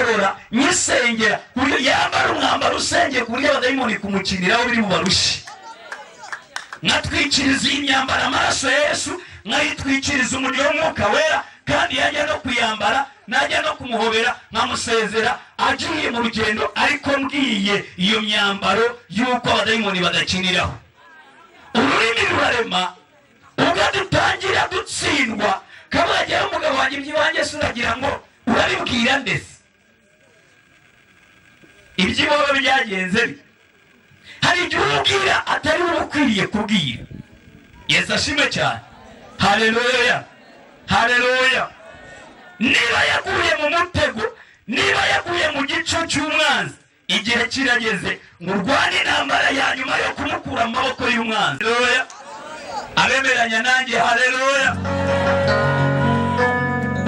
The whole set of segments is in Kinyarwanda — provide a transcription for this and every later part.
nyigorora nyisengera kuburyo yambara umwambaro usengeye kuburyo abadayimoni kumukiniraho biri mu barushi. Nkatwikiriza imyambaro amaraso ya Yesu, nkayitwikiriza umuriro w'Umwuka Wera, kandi yajya no kuyambara najya no kumuhobera nkamusezera agiye mu rugendo, ariko mbwiye iyo myambaro y'uko abadayimoni badakiniraho. Ururimi rurarema. Ubwo dutangira dutsindwa kabagera umugabo wanjye iby'iwanjye suragira ngo urabibwira ndetse iby'iwabo byagenze. Hari ibyo umubwira atari ukwiriye kubwira. Yesu ashimwe cyane. Haleluya, haleluya. Niba yaguye mu mutego, niba yaguye mu gico cy'umwanzi, igihe kirageze ngo urwane intambara ya nyuma yo kumukura mu maboko y'umwanzi. Haleluya. Abemeranya nanjye haleluya.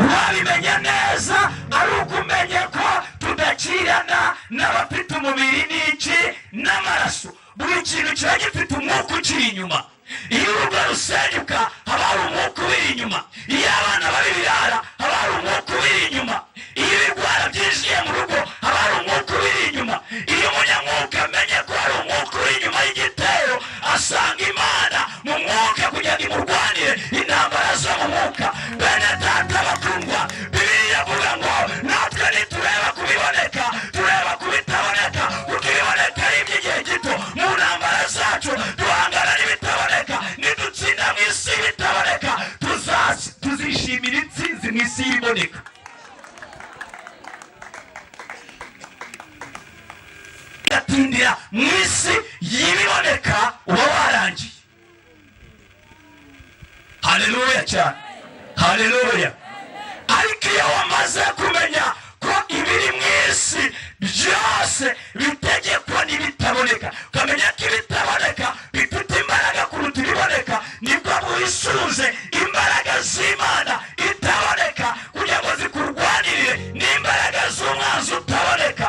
Wabimenya neza ari ukumenya ko tudakirana n'abafite umubiri n'iki n'amaraso. Buri kintu kiba gifite umwuka ukiri inyuma. Iyo urugo rusenyuka haba hari umwuka ubiri inyuma. Iyo abana babirara haba hari umwuka ubiri inyuma. Iyo ibigwara byinjiye mu rugo haba hari umwuka ubiri inyuma. Iyo umunyamwuka amenye ko hari umwuka uri inyuma y'igitero, asanga Imana mu mwuka kugira ngo imurwanire intambara zo mu mwuka. Bene data bakundwa, Bibiliya ivuga ngo natwe nitureba kubiboneka tureba kubitaboneka, kuko ibiboneka ari iby'igihe gito. Mu ntambara zacu duhangana n'ibitaboneka, nidutsinda mu isi bitaboneka tuzishimira intsinzi mu isi y'iboneka. Gatindira mu isi y'ibiboneka uba warangiye. Haleluya cyane, haleluya. Ariko iyo wamaze kumenya ko ibiri mu isi byose bitegekwa n'ibitaboneka, ukamenya ko ibitaboneka bifite imbaraga kuruta ibiboneka, nibwo wisuze imbaraga z'Imana itaboneka kugira ngo zikurwanirire n'imbaraga z'umwanzi utaboneka.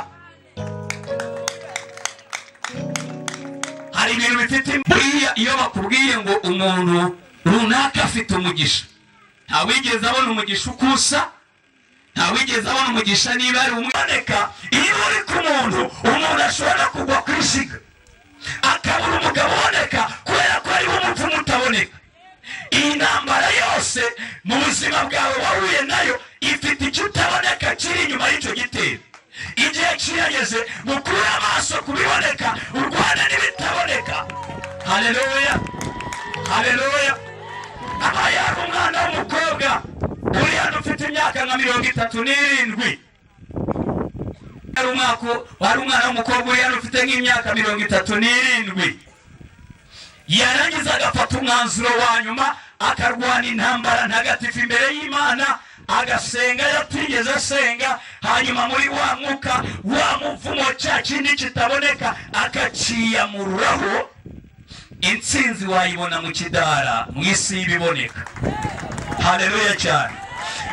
Hari ibintu bifite imbaraga. Iyo bakubwiye ngo umuntu runaka afite umugisha, ntawigeze abona umugisha ukusa, ntawigeze abona umugisha niba ari umuboneka. Iyo uri ku muntu, umuntu ashobora kugwa ku ishiga akabura umugabo uboneka kubera ko ari umupfumu utaboneka. Iyi ntambara yose mu buzima bwawe wahuye nayo ifite icyo utaboneka kiri inyuma y'icyo gitero. Igihe kirageze mukure amaso kubiboneka, urwana n'ibitaboneka. Haleluya, haleluya. Aba yari umwana w'umukobwa uri hano ufite imyaka nka 37. Wari umwana w'umukobwa uri hano ufite nk'imyaka 37. Yarangiza agafata umwanzuro wa nyuma akarwana intambara ntagatifu imbere y'Imana, agasenga yatigeze asenga, hanyuma muri wa mwuka wa muvumo cya kindi kitaboneka akaciyamururaho. Intsinzi wayibona mu kidara mu isi y'ibiboneka. Haleluya cyane.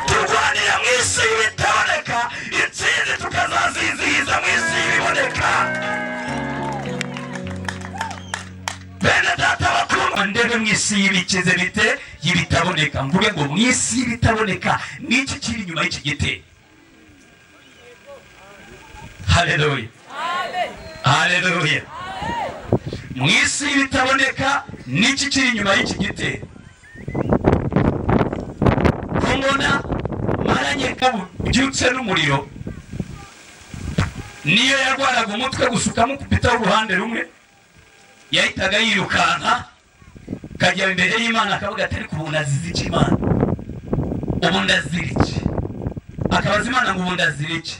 Turwanira mu isi y'ibitaboneka, intsinzi tukazazizihiza mu isi y'ibiboneka. Bene data bakundwa, ndebe mu isi y'ibikize bite y'ibitaboneka. Mvuge ngo mu isi y'ibitaboneka n'iki kiri inyuma y'iki gitero. Haleluya, haleluya. Mu isi y'ibitaboneka n'iki kiri inyuma y'iki gitero. Kumbona maranye kabyutse n'umuriro, niyo yarwaraga umutwe gusuka mukupita uruhande rumwe, yahitaga yirukanka kajya imbere y'Imana akavuga ati ariko ubu ndaziziki Imana, ubu ndaziriki. Akabaza Imana ngo ubu ndaziriki.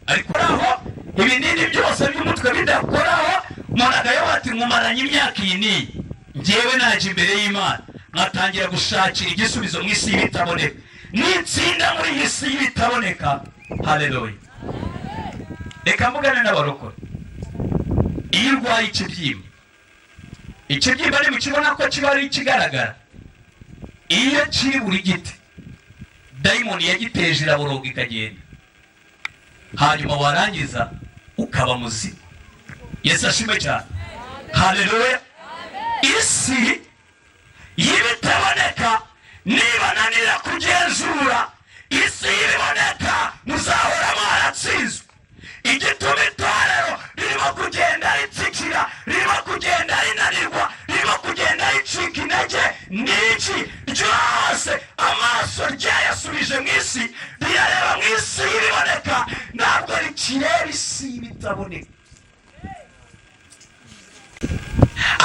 Ariko aho ibinini byose by'umutwe bidakoraho, umuntu agayoba ati nkumaranye imyaka iyi n'iyi, njyewe naje imbere y'Imana nkatangira gushakira igisubizo mu isi y'ibitaboneka, n'itsinda muri iyi si y'ibitaboneka. Haleluya. Reka mvugane n'abarokore. Iyo urwaye ikibyimba, ikibyimba ni mukibona ko kiba ari ikigaragara. Iyo kiri buri giti, dayimoni yagiteje iraboroga ikagenda, hanyuma warangiza ukaba muzima. Yesu ashimwe cyane. Haleluya. Isi y'ibitaboneka nibananira kugenzura isi y'ibiboneka, muzahora mwaratsinzwe. kutaboneka.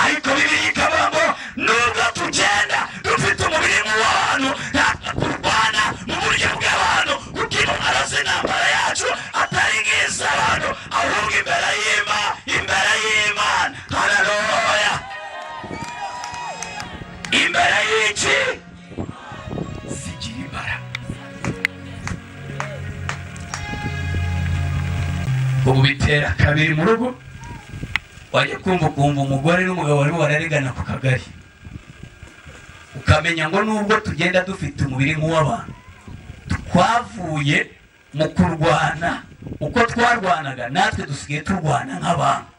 Ariko Bibiliya ikavuga ngo nubwo tugenda dufite umubiri nk'uw'abantu, ntabwo turwana mu buryo bw'abantu, kuko intwaro z'intambara yacu atari nk'iz'abantu, ahubwo imbere y'Imana. Haleluya! Imbere y'iki? Zigira imbaraga. Ubu bitera kabiri mu rugo, wajya kumva umugore n'umugabo barimo bararegana ku kagari, ukamenya ngo nubwo tugenda dufite umubiri nk'uw'abantu, twavuye mu kurwana uko twarwanaga, natwe dusigaye turwana nk'abantu,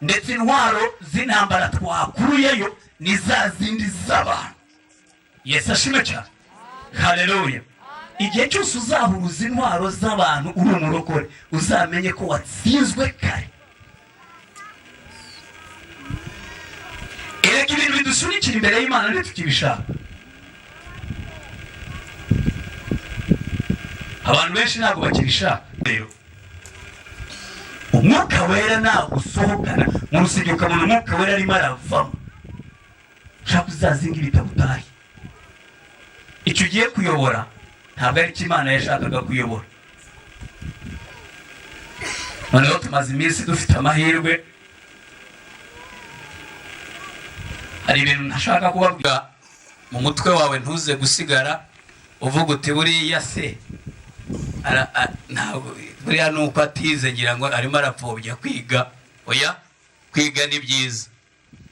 ndetse intwaro z'intambara twakuyeyo ni za zindi z'abantu. Yesu ashimwe cyane. Haleluya! Igihe cyose uzahuza intwaro z'abantu uri umurokore, uzamenye ko watsinzwe kare. Erega ibintu bidusunikira imbere y'Imana ntitukibishaka. Abantu benshi ntabwo bakibishaka. Rero umwuka wera nagusohokana mu rusengero, ukabona umwuka wera arimo aravamo, ushaka uzazinga ibitabo utahe. Icyo ugiye kuyobora ntabwo ari cyo Imana yashakaga kuyobora. Noneho tumaze iminsi dufite amahirwe, hari ibintu ntashaka kubabwira mu mutwe wawe, ntuze gusigara uvuga uti buriya se buriya nuko atize ngira ngo arimo arapfobya kwiga. Oya, kwiga ni byiza.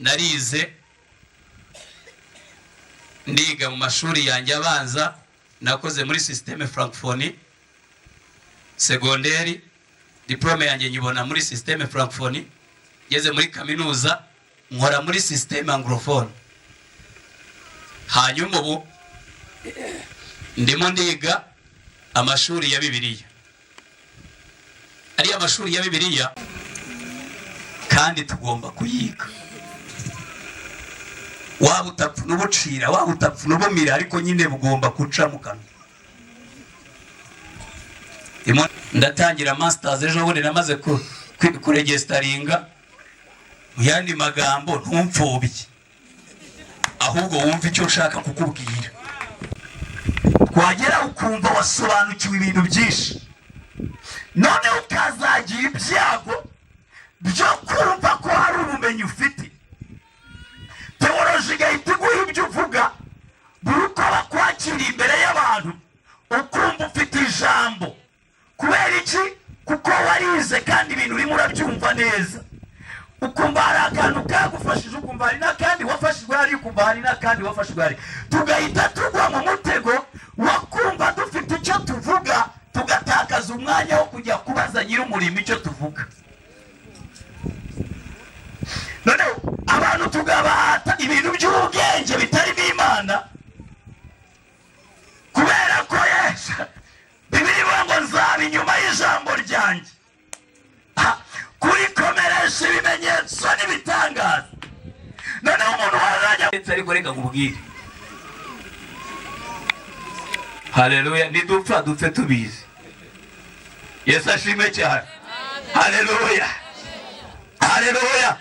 Narize, ndiga mu mashuri yanjye abanza, nakoze muri systeme francophonie, segonderi diplome yanjye nyibona muri systeme francophonie, ngeze muri kaminuza nkora muri systeme anglophone. Hanyuma ubu ndimo ndiga amashuri ya Bibiliya. Ari amashuri ya Bibiliya kandi tugomba kuyiga. Waba utapfa n'ubucira, waba utapfa n'ubumira, ariko nyine bugomba guca mu kanwa. Ndatangira masters ejo bundi, namaze kuregisteringa. Mu yandi magambo, ntumfobye, ahubwo wumva icyo ushaka kukubwira. Wagera ukumva wasobanukiwe ibintu byinshi, none ukazagira ibyago byo kumva ko hari ubumenyi ufite. Teoloji igahita iguha ibyo uvuga, buri uko bakwakiriye imbere y'abantu ukumva ufite ijambo. Kubera iki? Kuko warize kandi ibintu urimo urabyumva neza. Ukumva hari akantu kagufashije, ukumva hari n'akandi wafashijwe hari, ukumva hari n'akandi wafashijwe hari. Tugahita tugwa mu mutego wakumva dufite icyo tuvuga, tugatakaza umwanya wo kujya kubaza nyir'umurimo icyo tuvuga. Noneho abantu tugabahata ibintu by'ubwenge bitari n'Imana, kubera ko Yesu Bibiliya ivuga ngo nzaba inyuma y'ijambo ryanjye kurikomeresha ibimenyetso n'ibitangaza. Noneho umuntu wazajya ariko reka nkubwire, haleluya, nidupfa dupfe tubizi. Yesu ashimwe cyane. Haleluya, haleluya.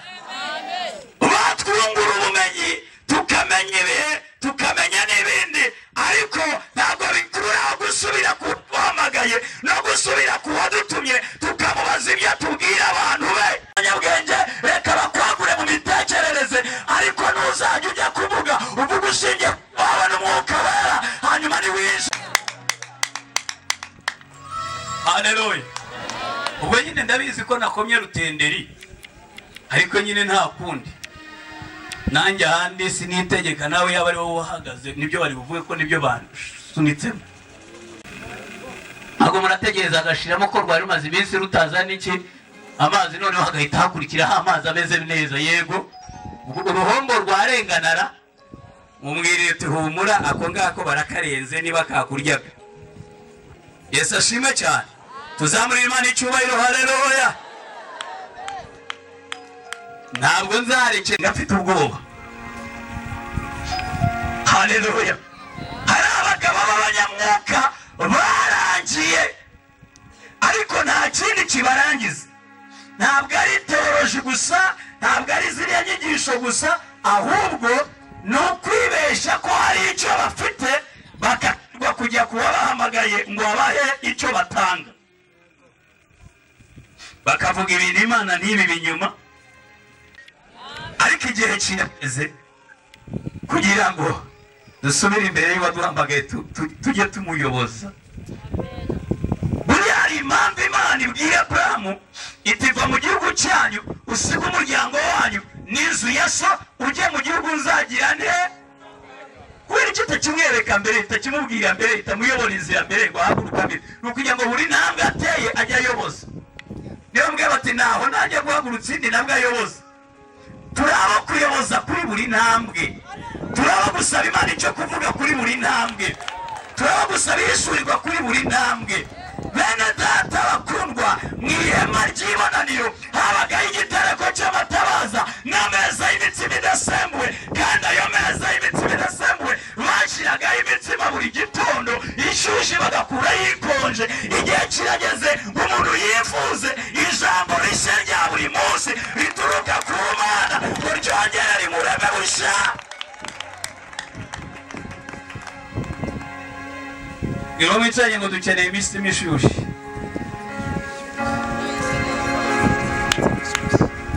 Batwungura ubumenyi, tukamenya ibihe, tukamenya n'ibindi, ariko ntabwo bikurura gusubira ku wahamagaye no gusubira ku wadutumye tukamubaza ibyo tubwira abantu be. Abanyabwenge reka bakwagure mu mitekerereze, ariko ntuzajya ujya kuvuga uvuga ushingiye wawe n'umwuka wera, hanyuma niwishe. Haleluya. Ubwo nyine ndabizi ko nakomye rutenderi, ariko nyine nta kundi. Nanjye ahandi sinitegeka, nawe yaba ari wowe wahagaze nibyo bari buvuge ko nibyo basunitsemo. Ntabwo murategereza agashiramo ko rwari rumaze iminsi rutaza n'iki amazi, noneho hagahita hakurikiraho amazi ameze neza. Yego, uruhombo rwarenganara, mumwirire tuhumura, ako ngako barakarenze niba kakuryaga. Yesu ashimwe cyane. Tuzamurira Imana icyubahiro. Haleluya. Ntabwo nzareke ngafite ubwoba. Haleluya. Hari abagabo b'abanyamwuka barangiye, ariko nta kindi kibarangiza. ntabwo ari teoloji gusa, ntabwo ari ziriya nyigisho gusa, ahubwo ni ukwibeshya ko hari icyo bafite bakagwa kujya kubabahamagaye ngo babahe icyo batanga, bakavuga ibintu Imana ntibibe inyuma. Ariko igihe kirageze kugira ngo dusubire imbere y'uwaduhamagaye tujye tumuyoboza. Buriya hari impamvu Imana ibwira Aburahamu iti va mu gihugu cyanyu usiga umuryango wanyu n'inzu ya so ujye mu gihugu nzagira nte. Kubera icyo itakimwereka mbere, itakimubwira mbere, itamuyobora inzira mbere ngo ahaguruka mbere, ni ukugira ngo buri ntambwe ateye ajye ayoboza. Niyo mbwira bati naho najya guhagurutsa indi ntabwo ayoboza. Turaba kuyoboza kuri buri ntambwe, turaba gusaba Imana icyo kuvuga kuri buri ntambwe, turaba gusaba ishurirwa kuri buri ntambwe. Bene data bakundwa, mu ihema ry'ibonaniro habagaho igitereko cy'amatabaza n'ameza y'imitsima idasembuwe, kandi ayo meza y'imitsima idasembuwe bashyiragaho imitsima buri gitondo ishyushye bagakuraho ikonje. Igihe kirageze ngo umuntu yifuze ijambo rishya rya buri munsi rituruka ku Mana ngo ryongere rimureme bushya. Iyo mwicaye ngo dukeneye imisima ishyushye,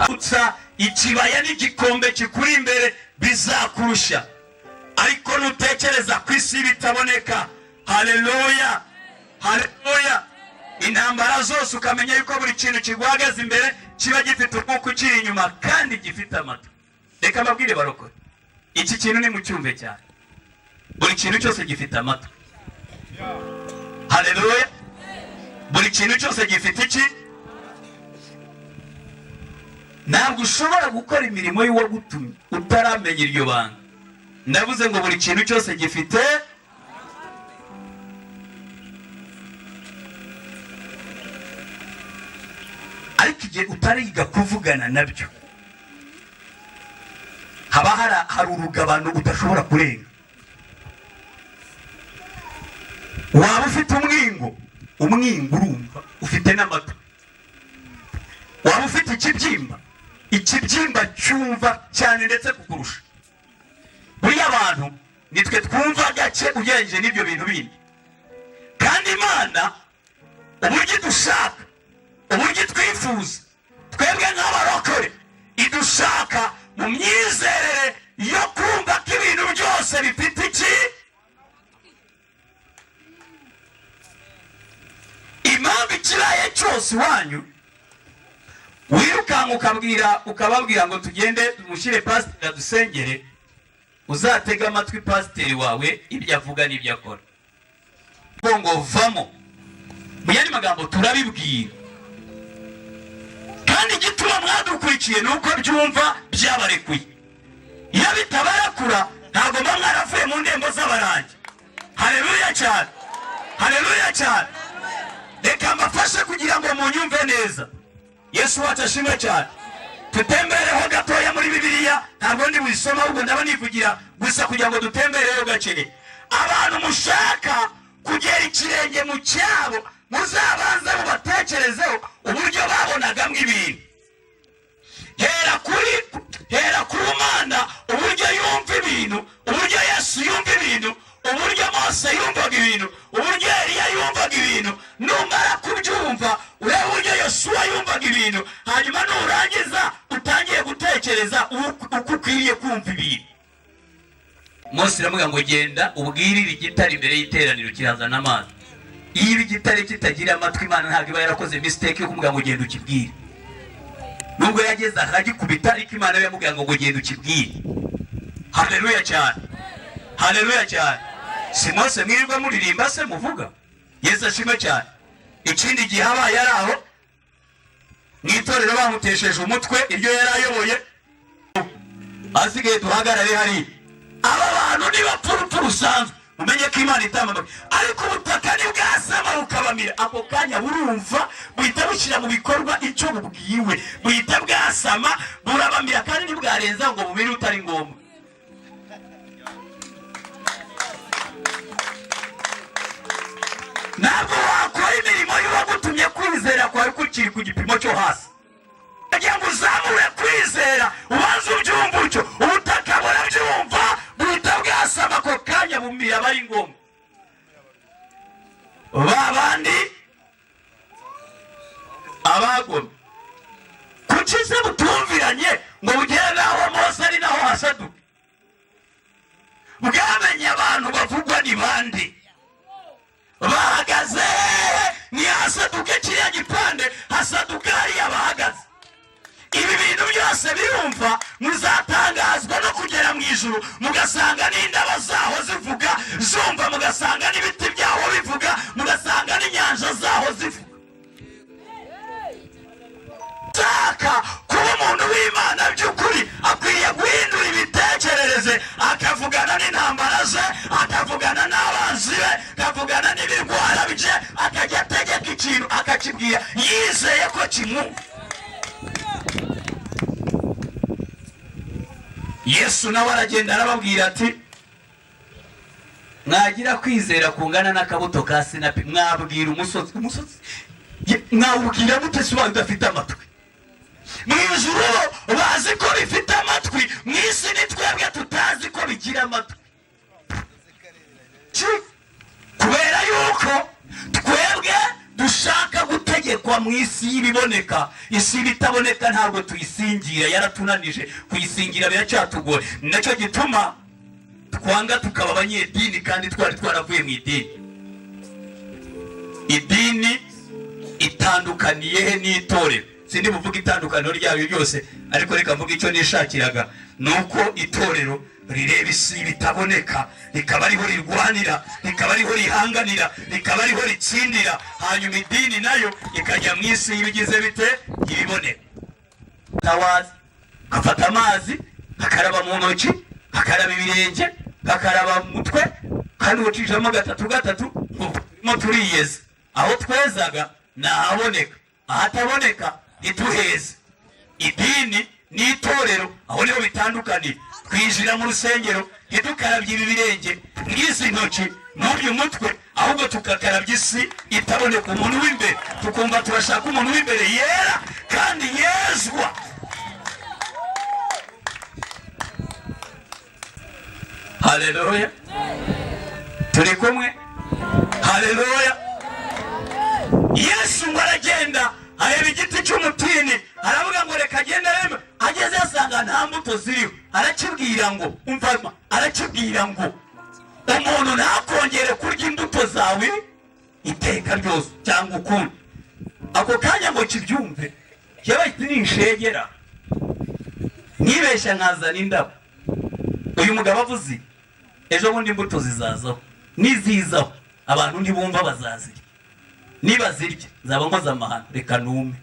utsa ikibaya n'igikombe kikuri imbere bizakurusha, ariko nutekereza ku isi bitaboneka. Haleluya, haleluya. Intambara zose ukamenya yuko buri kintu kiguhagaze imbere kiba gifite umwuka ukiri inyuma kandi gifite amatwi. Reka mbabwire barokore, iki kintu ni mu cyumve cyane, buri kintu cyose gifite amatwi. Haleluya. Buri kintu cyose gifite iki? Ntabwo ushobora gukora imirimo y'uwagutumye utaramenya iryo banga. Ndavuze ngo buri kintu cyose gifite. Ariko igihe utariga kuvugana nabyo, haba hari urugabano udashobora kurenga. Waba ufite umwingo urumva, ufite n'amatwi. Waba ufite ikibyimba cyumva cyane ndetse kukurusha. Buriya abantu nitwe twumva gake ugereranije n'ibyo bintu bindi. Kandi Imana uburyo dushaka, uburyo twifuza, twebwe nk'abarokore idushaka mu myizerere yo kumva ko ibintu byose bifite iki. Impamvu ikiraye cyose wanyu wirukanka ukababwira ngo tugende tumushyire pasiteri adusengere, uzatega amatwi pasiteri wawe ibyo avuga n'ibyo akora. Ngo vamo, mu yandi magambo turabibwira, kandi igituma mwadukurikiye nuko byumva byabarekuye. Iyo bitabarakura ntabwo mba mwaravuye mu ndembo z'abarangi. Haleluya cyane, haleluya cyane. Reka mbafashe kugira ngo munyumve neza. Yesu wacu ashimwe cyane. Tutembereho gatoya muri Bibiliya, ntabwo ndi wisoma ahubwo ndaba nivugira gusa kugira ngo dutembereho gake. Abantu mushaka kugera ikirenge mu cyabo, muzabanza mubatekerezeho uburyo babonagamo ibintu. Hera ku Mana uburyo yumva ibintu, uburyo Yesu yumva ibintu, uburyo Mose yumvaga ibintu, uburyo Eliya yumvaga ibintu. Numara kubyumva urebe uburyo Yosuwa yumvaga ibintu, hanyuma nurangiza utangiye gutekereza uko ukwiriye kumva ibintu. Mose aramubwira ngo genda ubwirire igitare imbere y'iteraniro kirazana amazi. Iyo igitare kitagira amatwi, Imana ntabwo iba yarakoze mistake yo kumubwira ngo genda ukibwire. Nubwo yageze aragikubita, ariko Imana yamubwira ngo genda ukibwire. Haleluya cyane, haleluya cyane. Si Mose mwirirwa muririmba se muvuga? Yesu ashimwe cyane. Ikindi gihe habaye ari aho mu itorero bamutesheje umutwe iryo yari ayoboye, asigaye duhagarare hari aba bantu ni bapfurutu rusanzwe, umenye ko Imana itamamaga. Ariko ubutaka ntibwasama bukabamira, ako kanya burumva buhita bushyira mu bikorwa icyo bubwiwe, buhita bwasama burabamira, kandi ntibwarenza ngo bumire utari ngombwa. Ntabwo wakora imirimo y'uwagutumye kwizera kwawe kukiri ku gipimo cyo hasi. wizera ubanza ubyumva utyo ubutaka burabyumva buhita bwasama ako kanya bumira aba ari ngombwa. Babandi abagomye kuki se butumviranye ngo bugere naho Mose ari naho hasaduka? Bwamenye abantu bavugwa ni bandi bahagaze ntihasaduke kiriya gipande, hasaduka hariya bahagaze. Ibi bintu byose birumva muzatangazwa no kugera mu ijuru mugasanga n'indabo zaho zivuga zumva, mugasanga n'ibiti byaho bivuga, mugasanga n'inyanja zaho zivuga. Taka kuba umuntu w'Imana by'ukuri akwiriye guhindura imitekerereze, akavugana n'intambara ze, akavugana n'abanzi be, akavugana n'ibirwara bye, akajya ategeka ikintu akakibwira yizeye ko kimwumva. Yesu nawe aragenda arababwira ati mwagira kwizera kungana n'akabuto ka sinapi mwabwira umusozi mwawubwira mute se udafite amatwi? Mu ijuru bazi ko bifite amatwi, mu isi ni twebwe tutazi ko bigira amatwi. Kubera yuko twebwe dushaka gutegekwa mu isi y'ibiboneka, isi bitaboneka ntabwo tuyisingira, yaratunanije kuyisingira biracyatugora. Nacyo gituma twanga tukaba abanyedini kandi twari twaravuye mu idini. Idini itandukaniye he n'itorero? Sindi buvuga itandukaniro ryayo ryose, ariko reka mvuga icyo nishakiraga, nuko itorero rireba isi bitaboneka, rikaba ariho rirwanira, rikaba ariho rihanganira, rikaba ariho ritsindira. Hanyuma idini nayo ikajya mu isi ibigize bite ibiboneka. Tawazi afata amazi akaraba mu ntoki, akaraba ibirenge, akaraba mu mutwe, kandi ucishamo gatatu mo turiyeze. Aho twezaga nahaboneka, ahataboneka ituheze. Idini n'itorero aho niho bitandukaniye. Twinjira mu rusengero ntidukarabye ibi birenge n'izi ntoki n'uyu mutwe, ahubwo tukakarabya isi itaboneka, umuntu w'imbere. Tukumva turashaka umuntu w'imbere yera kandi yezwa. Haleluya, turi kumwe? Haleluya. Yesu ngo aragenda areba igiti cy'umutini, aravuga ngo reka agenda arebe. Ageze asanga nta mbuto ziriho, arakibwira ngo umva, arakibwira ngo umuntu ntakongere kurya imbuto zawe iteka ryose cyangwa ukundi. Ako kanya ngo kibyumve yewe ninshegera nibeshya nkazana indabo. Uyu mugabo avuze ejo bundi imbuto zizazaho, nizizaho abantu ntibumva bazazirya, nibazirya nzaba nkoze amahano, reka nume.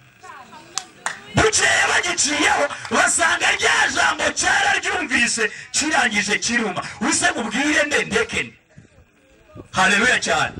Bukeye bagiciyeho basanga rya jambo cyararyumvise kirangije kiruma. Wise mubwire ndekene. Haleluya cyane.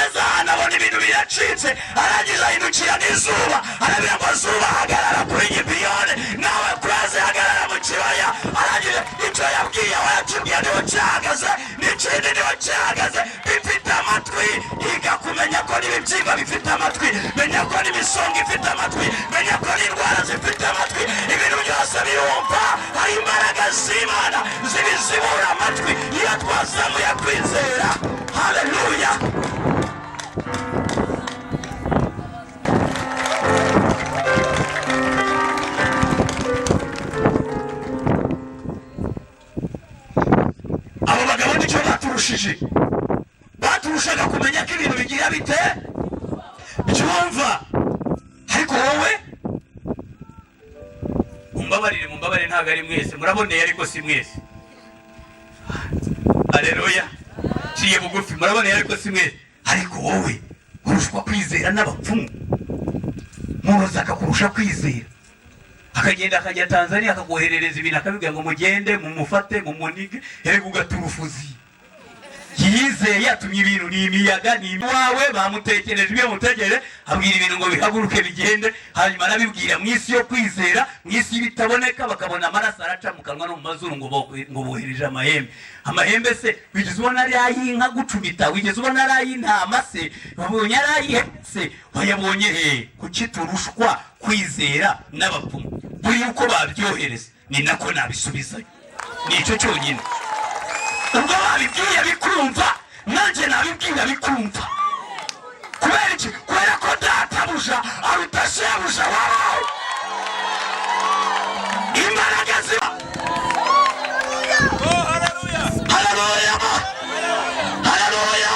Azana abona ibintu biracitse, arangije ahindukira n'izuba, arabira ngo zuba hagarara kuri Gibeyoni, nawe kuraze hagarara mu kibaya. Arangije icyo yabwiye we yakibwiye niho cyahagaze, n'ikindi niho cyahagaze. Bifite amatwi, yiga kumenya ko n'ibibyimba bifite amatwi, menya ko n'imisonga ifite amatwi, menya ko n'indwara zifite amatwi. Ibintu byose biyumva, hari imbaraga z'Imana zibizibura amatwi iyo twazamuye kwizera. Haleluya. Abo bagabo nicyo baturushaga kumenya ko ibintu bigira bite byumva. Ariko wowe mumbabarire ntabwo ari mwese, muraboneye ariko si mwese. Haleluya. Ciye bugufi, muraboneye ariko si mwese. Ariko wowe urushwa kwizera n'abapfumu, muroza akakurusha kwizera, akagenda akajya Tanzania akagoherereza ibintu akabibwira ngo mugende mumufate mumunige, erega ugaturufuzi. Yizeye yatumye ibintu ni imiyaga ni wawe bamutekereje ibyo mutegereje, abwira ibintu ngo bihaguruke bigende. Hanyuma arabibwira mu isi yo kwizera, mu isi bitaboneka, bakabona amaraso araca mu kanwa no mu mazuru ngo bohereje amahembe. Amahembe se wigeze ubona ari ay'inka gucumita? Wigeze ubona ari ay'intama se? Wabonye ari ay'ihene se? Wayabonye he? Kuki turushwa kwizera n'abapfumu? buri uko babyohereza ni nako nabisubizayo. Nicyo cyonyine. Ubwo babibwiye bikumva nanjye nabibwira bikumva. Kubera iki? Kubera ko databuja aruta shebuja wawe. Imbaraga ziba. Haleluya. Haleluya.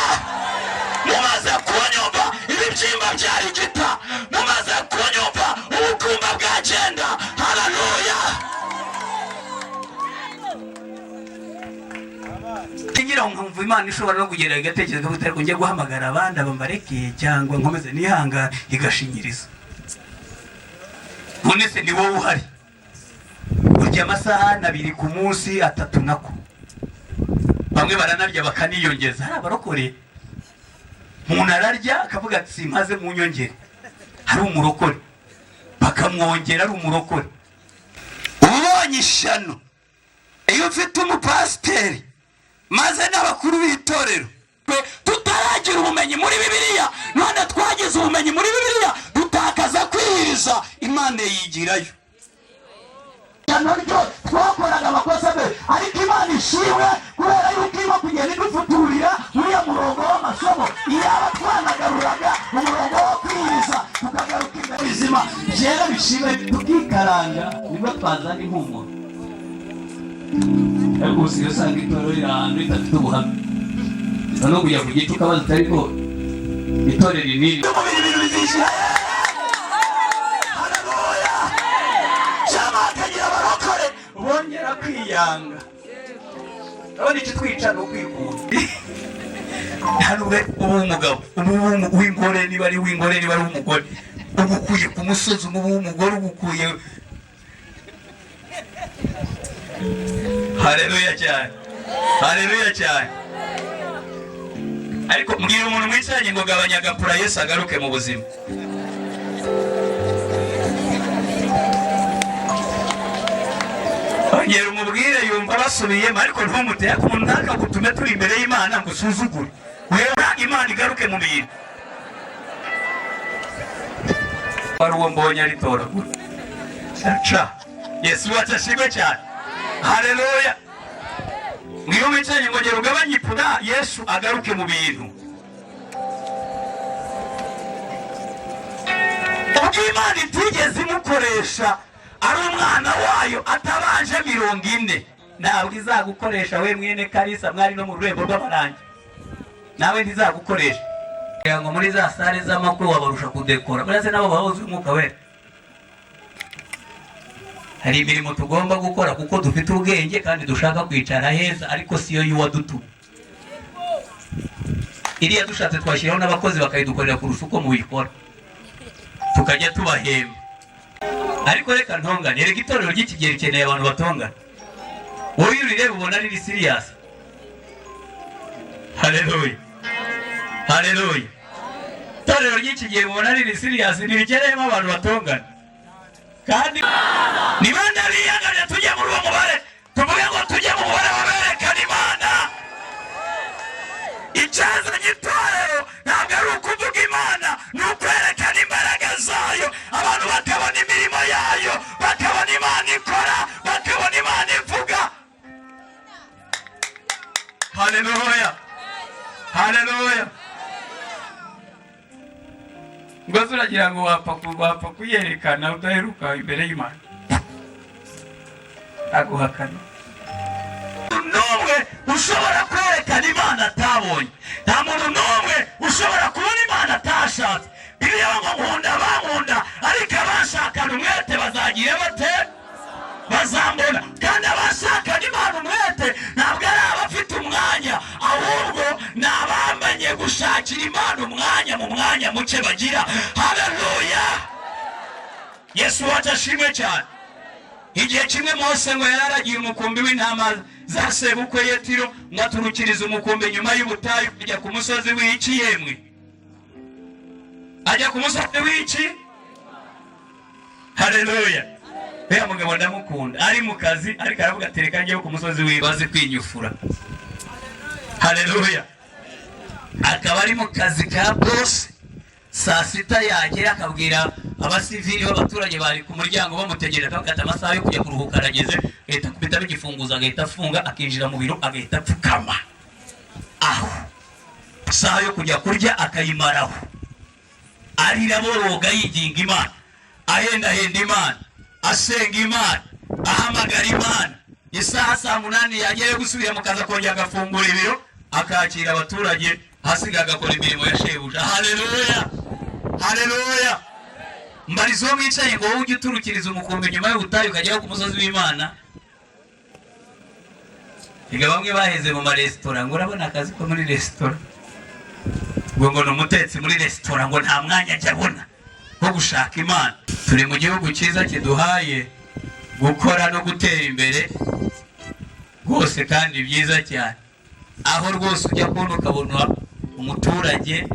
Mumaze kunyumva ibibyimba byari gita. Mumaze kunyumva ubukumba bwagenda. Haleluya. Ngira nkumva Imana ishobora no kugera igatekereza butari kunjye guhamagara abandi abambareke cyangwa nkomeze nihanga igashinyiriza. None se ni wowe uhari. Urya amasaha 2 ku munsi 3 nako. Bamwe baranarya bakaniyongeza. Hari abarokore. Umuntu ararya akavuga ati simaze mu nyongere. Hari umurokore. Bakamwongera ari umurokore. Ubonye ishano. Iyo ufite umupasiteri maze n'abakuru b'itorero tutaragira ubumenyi muri Bibiliya, none twagize ubumenyi muri Bibiliya dutakaza kwiriza, Imana yigirayo. Ntabwo twakoraga amakosa be, ariko Imana ishimwe kubera yuko irimo kugenda idufuturira uriya murongo w'amasomo. Iyaba twanagaruraga umurongo wo kwiriza tukagaruka imbere bizima byera bishimwe tukikaranga, nibwo twazana impumuro. Ariko usigaye usanga itorero riri ahantu ridafite ubuhamya. Noneho kujya ku giti ukabaza utari ko itorero rinini ibintu bizishira. Haleluya. Cyama akagira abarokore bongera kwiyanga. Urabona icyo twica no kwikunda. Ntanubwe ubu umugabo ubu w'ingore niba ari w'ingore niba ari umugore ugukuye ku musozi ubu umugore ugukuye. Haleluya cyane. Haleluya cyane. Ariko mbwira umuntu mwicaranye ngo gabanya gapura Yesu agaruke mu buzima. Ongera umubwire yumva basubiyemo, ariko ntumuteye ku muntu nakagutume turi imbere y'Imana ngo usuzugure. Wewe Imana igaruke mu bintu. Wari uwo mbonye aritoragura. Acha. Yesu watashimwe cyane. Haleluya. Ngiyo mwicaranye ngo ngero ugabanye ipura Yesu agaruke mu bintu. Ubwo Imana itigeze imukoresha ari umwana wayo atabanje 40, ntabwo izagukoresha we mwene Kalisa mwari no mu rwego rw'abarangi. Nawe ntizagukoresha. Ngo muri za sare z'amakuru wabarusha kudekora. Muraze nabo bahoze umwuka we. Hari imirimo tugomba gukora kuko dufite ubwenge kandi dushaka kwicara heza, ariko siyo y'uwadutumye. Iriya dushatse twashyiraho n'abakozi bakayidukorera kurusha uko mubikora, tukajya tubahemba. Ariko reka ntongane, reka itorero ry'ikigero rikeneye abantu batongana. Wowe urireba ubona riri serious. Haleluya. Haleluya. Itorero ry'ikigero ubona riri serious, ntirikeneyemo abantu batongana. Kandi ni bande biyangaje tujye muri uwo mubare, tuvuge ngo tujye mu mubare waberekana Imana. Icyazanye itorero ntabwo ari ukuvuga Imana, ni ukwerekana imbaraga zayo, abantu bakabona imirimo yayo, bakabona Imana ikora, bakabona Imana ivuga. Haleluya. Haleluya. Ngo zuragira ngo wapfa kuyerekana udaheruka imbere y'Imana. Aguhakana. N'umwe ushobora kwerekana Imana atabonye. Nta muntu n'umwe ushobora kubona Imana atashatse. Biriya ngo nkunda bankunda, ariko abashakana umwete bazagira bate? Bazambona. Kandi abashakana Imana umwete ntabwo ari abafite umwanya, ahubwo ni abamenye gushakira Imana umwanya mu mwanya muke bagira. Haleluya. Yesu watashimwe cyane. Igihe kimwe Mose ngo yararagiye umukumbi w'intama za sebukwe Yetiro, ngo aturukiriza umukumbi nyuma y'ubutayu kujya ku musozi w'iki yemwe. Ajya ku musozi w'iki? Haleluya. Bea mugabo ndamukunda, ari mu kazi ariko aravuga ati reka njye ku musozi w'ibaze kwinyufura. Haleluya. Akaba ari mu kazi ka boss, saa 6 yagera akabwira abasivili b'abaturage bari ku muryango bamutegereza bakata amasaha yo kujya kuruhuka arageze leta kubita bigifunguza agahita afunga akinjira mu biro agahita apfukama aho isaha yo kujya kurya akayimaraho arira boroga yinginga Imana ahendahenda Imana asenga Imana ahamagara Imana isaha saa 8 yagiye gusubira mu kazi akongera agafungura ibiro akakira abaturage hasiga agakora imirimo ya shebuja. Haleluya, haleluya. Mbarizo mwicaye ngo ujye uturukiriza umukumbi nyuma y'ubutayu ukagera ku musozi w'Imana. Iga bamwe baheze mu maresitora ngo urabona akazi ko muri resitora ngo n'umutetsi muri resitora ngo nta mwanya ajya abona wo gushaka Imana. Turi mu gihugu cyiza kiduhaye gukora no gutera imbere rwose kandi byiza cyane, aho rwose ujya kubona ukabona umuturage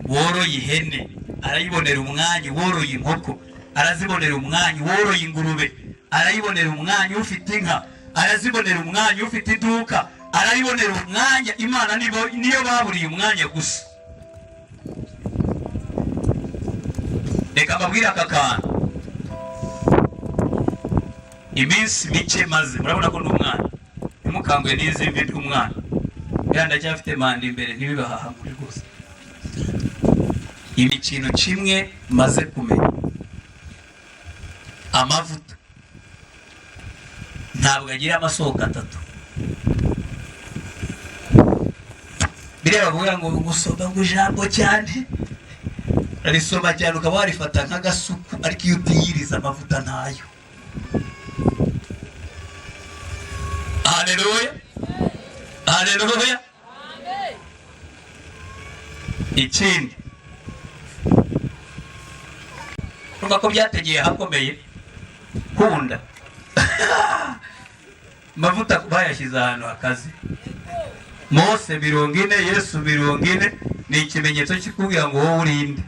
woroye ihene arayibonera umwanya, woroye inkoko arazibonera umwanya, woroye ingurube arayibonera umwanya, ufite inka arazibonera umwanya, ufite iduka arayibonera umwanya. Imana niyo baburiye umwanya gusa. Reka mbabwire aka kantu, iminsi mike maze murabona ko n'umwana nimukangwe n'izimbi ry'umwana yanda cyafite manda imbere ntibibahaha muri rwose. Ibi kintu kimwe maze kumenya, amavuta ntabwo agira amasoko atatu. Bireba kuvuga ngo gusoma ngo ijambo cyane risoma cyane ukaba warifata nk'agasuku, ariko iyo utiyiriza amavuta ntayo. Haleluya, haleluya. Ikindi urumva ko byategeye hakomeye kunda mavuta bayashyize ahantu akazi. Mose 40, Yesu 40 ni ikimenyetso kikubwira ngo wowe urinde.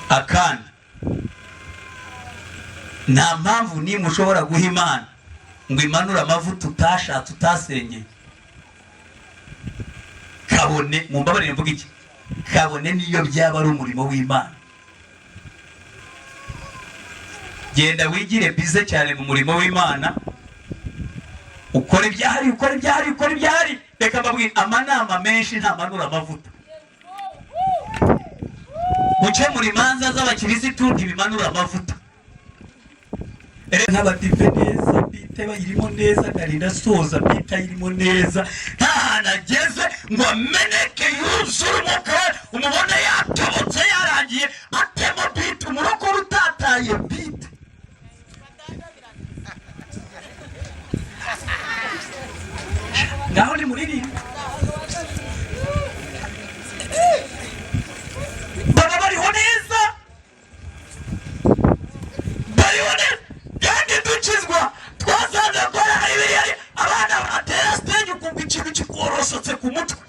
Akandi nta mpamvu ni mushobora guha Imana ngo imanura amavuta utashatse utasenyeye. Kabone mumbabarire mvuga iki, kabone niyo byaba ari umurimo w'Imana. Genda wigire bize cyane mu murimo w'Imana, ukora ibyahari, ukora ibyahari, ukora ibyahari. Reka mbabwire amanama menshi ntamanura amavuta. Gukemura imanza z'abakirisitu ntibimanura amavuta. Nk'abadive neza bite bayirimo neza, garinda soza bite irimo neza, nta ageze ngo ameneke yuzure umwuka, umubone yatobotse yarangiye atemo bite, umurokore utataye bite. Ngaho ni muririmba baba bariho neza, bariho neza kandi dukizwa. Twasanze ko hari biriya abana batera stage ukumva ikintu kikorosotse ku mutwe,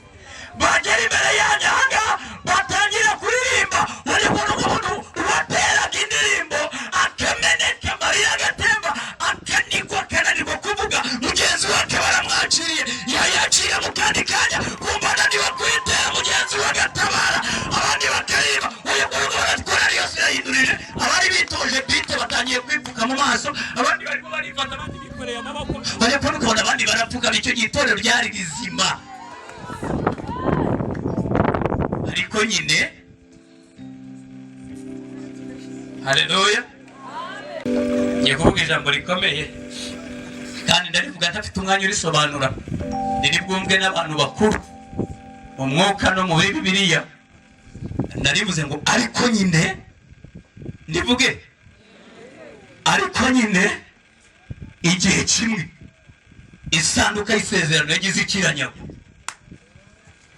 bagera imbere y'anyanga batangira kuririmba, ariko n'umuntu ubateraga indirimbo akameneka amarira agatemba, akanigwa akananirwa kuvuga, mugenzi wake baramwakiriye yayaciye mu kandi kanya kumva ananiwe kwitera, mugenzi we agatabara, abandi bakaririmba. Uyu nguyu baratwara yose yahindurije, abari bitoje bite batangiye kwipfuka mu maso, abandi barimo barifata, abandi bikoreye amaboko, bajya kubona ukabona abandi barapfuka. Icyo gitorero ryari rizima, ariko nyine haleluya. Ngiye kuvuga ijambo rikomeye kandi ndarivuga ntafite umwanya urisobanura, riri bwumvwe n'abantu bakuru mu mwuka no muri Bibiliya. Ndarivuze ngo ariko nyine, ndivuge ariko nyine igihe kimwe isanduka y'isezerano yagize ikiranyago,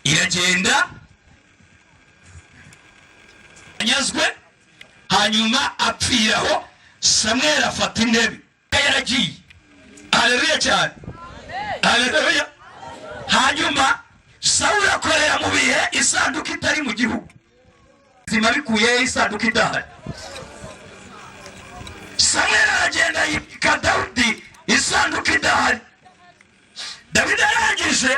iragenda anyazwe, hanyuma apfiraho. Samweli afata intebe yaragiye. Haleluya cyane, haleluya. Hanyuma Sawuli akorera mu bihe isanduka itari mu gihugu, zima bikuye isanduka idahari. Samweli aragenda yibika Dawidi isanduka idahari. Dawidi arangije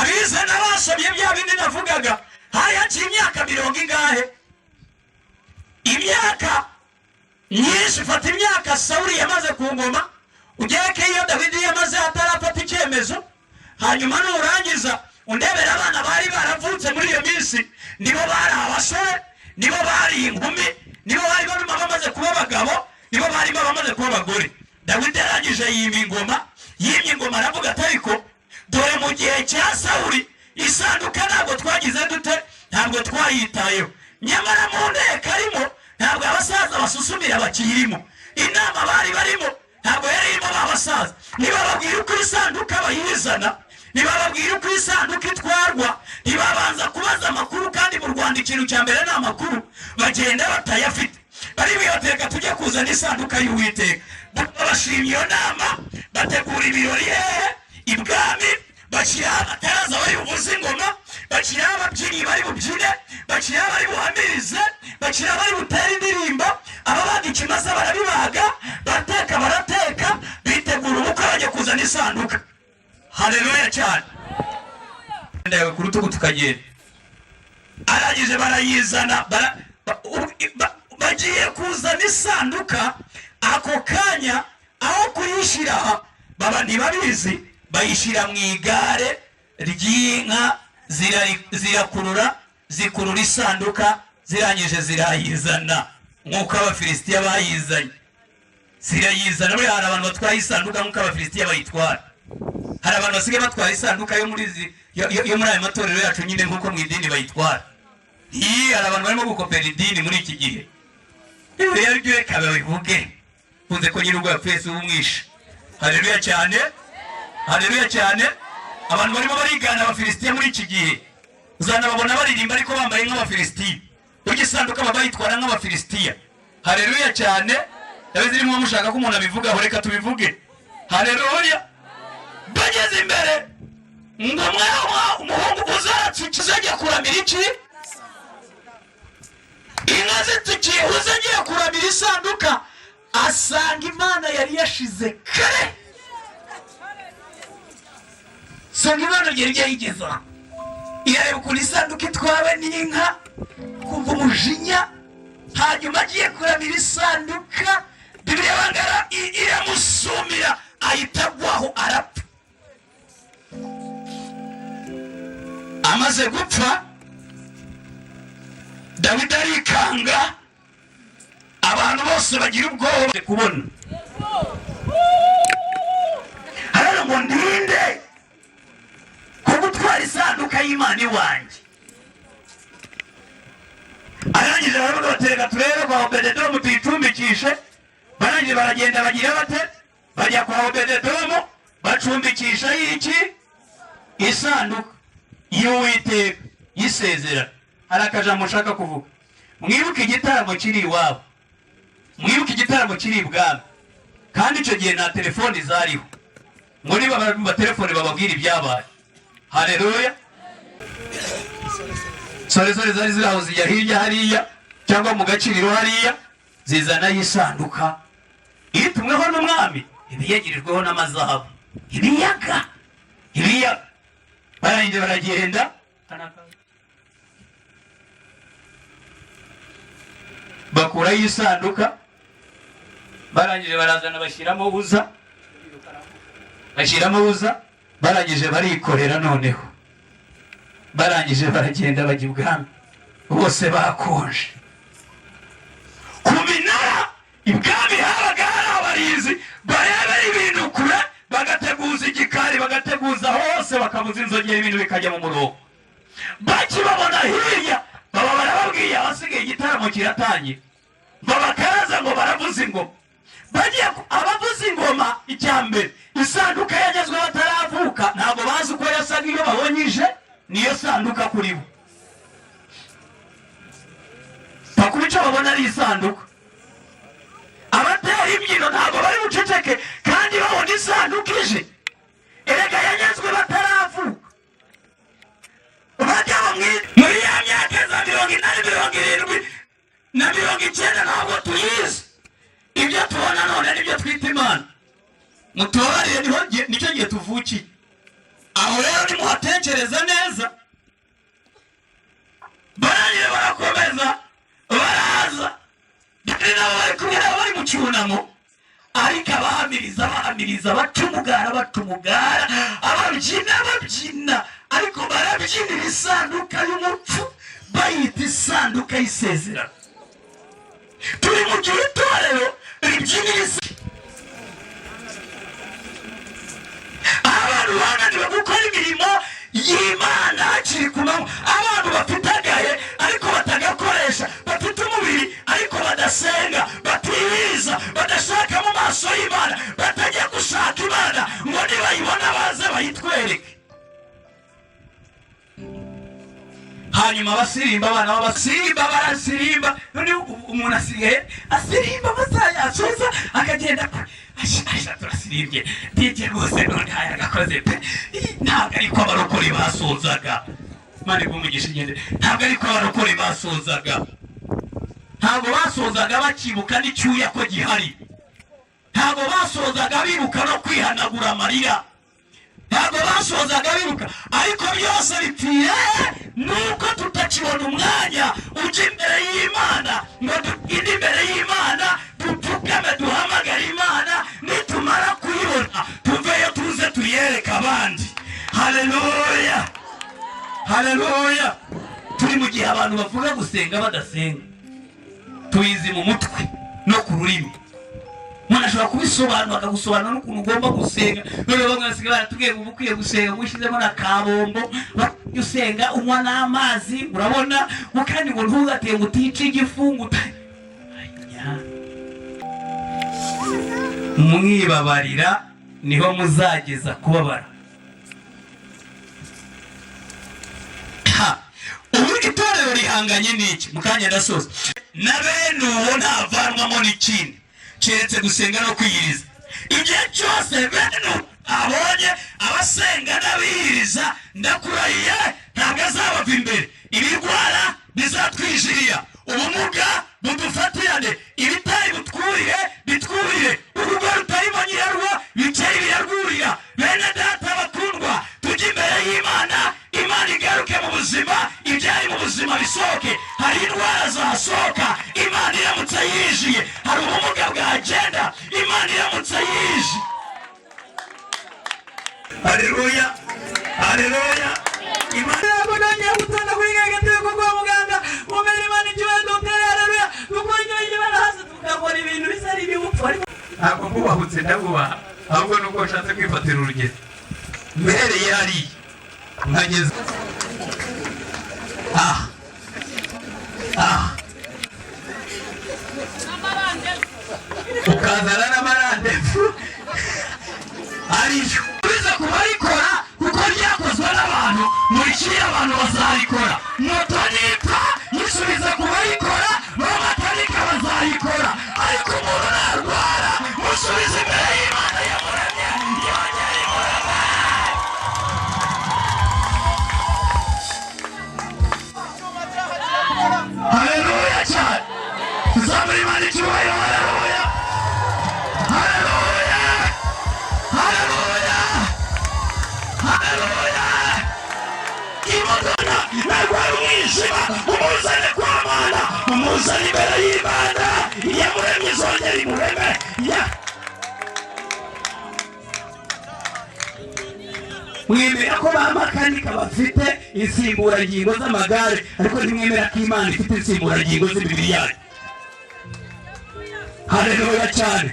abize n'abasomye bya bindi navugaga hari haciye imyaka 40 ingahe, imyaka nyinshi. Fata imyaka Sawuli yamaze ku ngoma, ugereke iyo Dawidi yamaze atarafata icyemezo, hanyuma nurangiza undebera abana bari baravutse muri iyo minsi, nibo bari abasore, nibo bari inkumi, nibo bari bamaze kuba abagabo, nibo bari bamaze kuba abagore. Dawidi yarangije yimye ingoma aravuga ati ariko dore mu gihe cya Sawuli isanduka ntabwo twagize dute, ntabwo twayitayeho, nyamara mu nteko arimo ntabwo abasaza basusumira bakirimo, inama bari barimo ntabwo yari irimo abasaza. Niba babwira uko isanduka bayizana, niba babwira uko isanduka itwarwa, ntibabanza kubaza amakuru, kandi mu Rwanda ikintu cya mbere ni amakuru, bagenda batayafite. Bari biyotereka tujye kuzana isanduka y'Uwiteka, babashimye iyo nama, bategura ibirori ibwami, bashyiraho abataraza bari buvuze ingoma, bashyiraho ababyinnyi bari bubyine, bashyiraho bari buhamirize, bashyiraho bari butere indirimbo, ababaga ikimasa barabibaga, barateka, bitegura ubukwe bajya kuzana isanduka. Haleluya cyane. Ndawe ku rutugu tukagenda, arangije barayizana, bagiye kuzana isanduka. Ako kanya aho kuyishyira baba ntibabizi, bayishyira mu igare ry'inka, zikurura isanduka, zirangije zirayizana nk'uko Abafilisitiya bayizanye. Zirayizana. Buriya hari abantu batwaye isanduka nk'uko Abafilisitiya bayitwara. Hari abantu basigaye batwara isanduka yo muri aya matorero yacu nyine nk'uko mu idini bayitwara. Hari abantu barimo gukopera idini muri iki gihe. Rero ibyo reka babivuge, kunze ko nyir'ubwo yapfuye umwishe. Haleluya cyane, haleluya cyane. Abantu barimo barigana Abafilisitiya muri iki gihe, uzanababona baririmba ariko bambaye nk'Abafilisitiya, ugisanduka babayitwara nk'Abafilisitiya. Haleluya cyane. Yabize irimo mushaka ko umuntu abivuga, reka tubivuge. Haleluya. Bageze imbere ngo mwana umuhungu uzajya kuramira iki, inka zitukiye uzagiye kuramira isanduka, asanga Imana yari yashize kare. Sanga Imana yari yayigeza, irareba ukuntu isanduka itwawe n'inka, kumva umujinya, hanyuma agiye kuramira isanduka, Bibiliya bangara iramusumira, ahita agwaho arapfa. Amaze gupfa, Dawidi arikanga, abantu bose bagira ubwoba kubona. Hano ngo ndinde ko gutwara isanduka y'Imana iwanjye. Arangije baravuga batereka turebe kwa Obededomu tuyicumbikishe. Barangije baragenda bagira bate, bajya kwa Obededomu bacumbikisha iki, isanduka y'Uwiteka y'isezerano. Hari akajambo nshaka kuvuga. Mwibuke igitaramo kiri iwabo, mwibuke igitaramo kiri ibwami, kandi icyo gihe nta telefoni zariho ngo niba telefoni bababwira ibyabaye. Haleluya. Sore zari ziraho zijya hirya hariya cyangwa mu gaciriro hariya, zizana yisanduka itumweho n'umwami, ibiyagirirweho n'amazahabu, ibiyaga. Barangije baragenda, bakuraho isanduka, barangije barazana bashyiramo buza, barangije barikorera. Noneho barangije baragenda bajya ibwami, bose bakonje. Ku minara ibwami habaga hari abarinzi barebera ibintu kure, bagateguza igikari, bagateguza hose, bakabuza inzogera, ibintu bikajya mu murongo. Bakibabona hirya, baba barababwiye abasigaye igitaramo kiratangira, babakaraza ngo baravuza ingoma. Bagiye abavuza ingoma, icyambere isanduka yagezwe bataravuka, ntabwo bazi uko yasaga iyo babonyije niyo sanduka kuri bo. Bakuru icyo babona ari isanduka. Abatera imbyino ntabwo bari buceceke, kandi babona isanduka ije, erega yagezwe bataravuka. Bajya muri ya myaka za 80, 70 na 90 ntabwo tuyizi. Ibyo tubona none nibyo twita Imana. Mutubarire nicyo gihe tuvukiye. aho rero nimuhatekereza neza. Barangije barakomeza baraza ndetse nabo bari kumwe nabo bari mu cyunamo, ariko abahamiriza baca umugara ababyina, ariko barabyinira isanduka y'umupfu bayita isanduka y'isezerano. Turi mu gihe itorero ribyinira abantu bananiwe gukora imirimo y'Imana hakiri ku manywa, abantu bafitagaye ariko batagakoresha, bafite umubiri ariko badasenga, batiriza, badashaka mu maso y'Imana, batajya gushaka Imana ngo nibayibona baze bayitwereke. Hanyuma abasirimba, abana b'abasirimba barasirimba, none umuntu asigaye asirimba amasayasoza akagenda asha turasirimbye ndije rwose none haya gakoze pe. Ntabwo ariko abarokore basozaga, mane kumugisha ingende, ntabwo ariko abarokore basozaga, ntabwo basozaga bakibuka n'icyuya ko gihari, ntabwo basozaga bibuka no kwihanagura amarira, ntabwo basozaga bibuka, ariko byose bipfiye nuko tutakibona umwanya uje imbere y'Imana ngo tugende imbere y'Imana dupfukame duhamagare Imana, nitumara kuyibona tuveyo tuze tuyereka abandi. Haleluya, haleluya. Turi mu gihe abantu bavuga gusenga badasenga, tuyizi mu mutwe no ku rurimi. Umuntu ashobora kubisobanura akagusobanura n'ukuntu ugomba gusenga, none bamwe basigaye baratubwiye ngo ukwiye gusenga ushyizemo na kabombo, usenga unywa n'amazi, urabona, kandi ngo ntugateye ngo utice igifungu. Mwibabarira niho muzageza kubabara. Ubu itorero rihanganye n'iki? Mukanya ndasoza. Na bene uwo ntavanwamo n'ikindi keretse gusenga no kwiyiriza. Igihe cyose bene abonye abasenga n'abiyiriza, ndakurahiye ntabwo azabava imbere. Ibirwara bizatwijirira, ubumuga budufatirane, ibitari butwurire bitwurire, urugo rutarimo nyirarwo biceri birarwurira. Bene data bakundwa, tujye imbere y'Imana, Imana igaruke mu buzima, ibyari mu buzima bisohoke. Hari indwara zasohoka Imana iramutse yijiye, hari ubumuga bwagenda Imana iramutse yije. Haleluya, haleluya. Imana yabonanye gutanda kuri gagete ko kwa muganga umenya Imana ikibazo tere. Haleluya. Nuko nyine barahase tukakora ibintu bisari by'ubupfu, ariko ntabwo mubahutse ndabubaha, ahubwo nuko nshatse kwifatira urugero mbereye hari nkageze ukazana n'amarandevu ariyo biza kubarikora kuko ryakozwe n'abantu, murikiriye abantu bazarikora. Moto nipfa yisubiza kubarikora, bamatanika bazayikora, ariko umuntu narwara musubiza imbere y'Imana yamuramye yongera imurama. Haleluya cyane, tuzamura Imana icyubahiro. Haleluya, haleluya, haleluya, haleluya. Imana narwara umwijima, umuzane kwa Mana, umuzane imbere y'Imana yamuremye, izongera imureme. Mwemera ko ba makanika bafite insimburangingo z'amagare, ariko ntimwemera ko Imana ifite insimburangingo z'imibiri yayo. Haleluya cyane.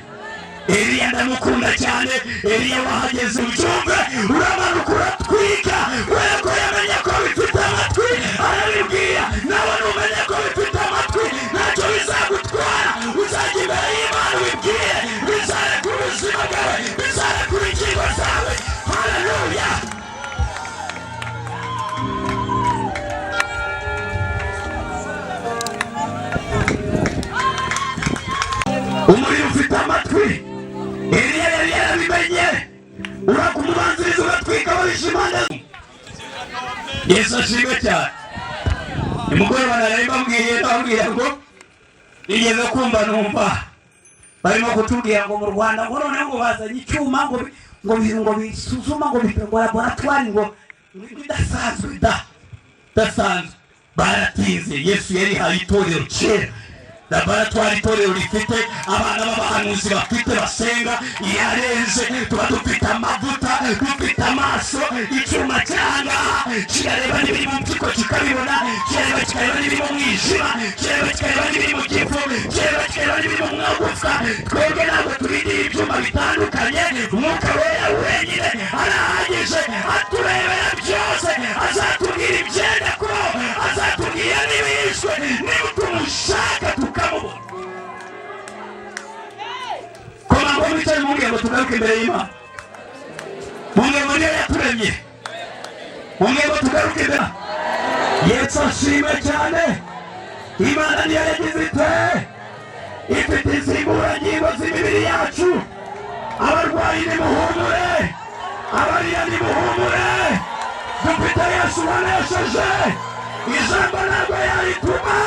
Eliya ndamukunda cyane. Eliya wahageze ubyumve, uramanuka uratwika, kubera ko yamenye ko bifite amatwi, arabibwira nawe numenye ko bifite amatwi ntacyo bizagutwara. Uzajya imbere y'Imana ubibwire, bizarekura ubuzima bwawe, bizarekura ingingo zawe. Haleluya. Umuriro ufite amatwi, Eliya yari yarabimenye, urakumubanziriza ugatwika wishimana. Yesu ashimwe cyane. Nimugoroba nari mbabwira ngo nigeze kumva numva barimo kutubwira ngo mu Rwanda ngo noneho ngo bazanye icyuma ngo bisuzuma ngo laboratwari ngo bidasanzwe dasanzwe baratinze. Yesu yari hari itorero kera, laboratwari itorero rifite abana b'abahanuzi bafite basenga yarenze, tuba dufite amavuta, dufite amaso, icyuma cyanga kirareba n'ibiri mu mpyiko kikabibona, kirareba n'ibiri mu mwijima, kirareba n'ibiri mu gifu, kirareba n'ibiri mu magufwa. Twebwe ntabwo turindira ibyuma bitandukanye, umwuka wera wenyine arahagije aturebera byose, azatubwira ibyenda kubaho, azatubwira n'ibishwe niba tumushaka tukamubona. Koma ngo mwicaye mu ngego tugaruke imbere y'Imana, mu ngego niyo yaturemye, mu ngego tugaruke imbere. Yesu ashimwe cyane. Imana niyo yagize ite ifite insimburangingo z'imibiri yacu. Abarwayi nimuhumure, abarira nimuhumure, dufite Yesu wanesheje. Ijambo ntabwo yarituma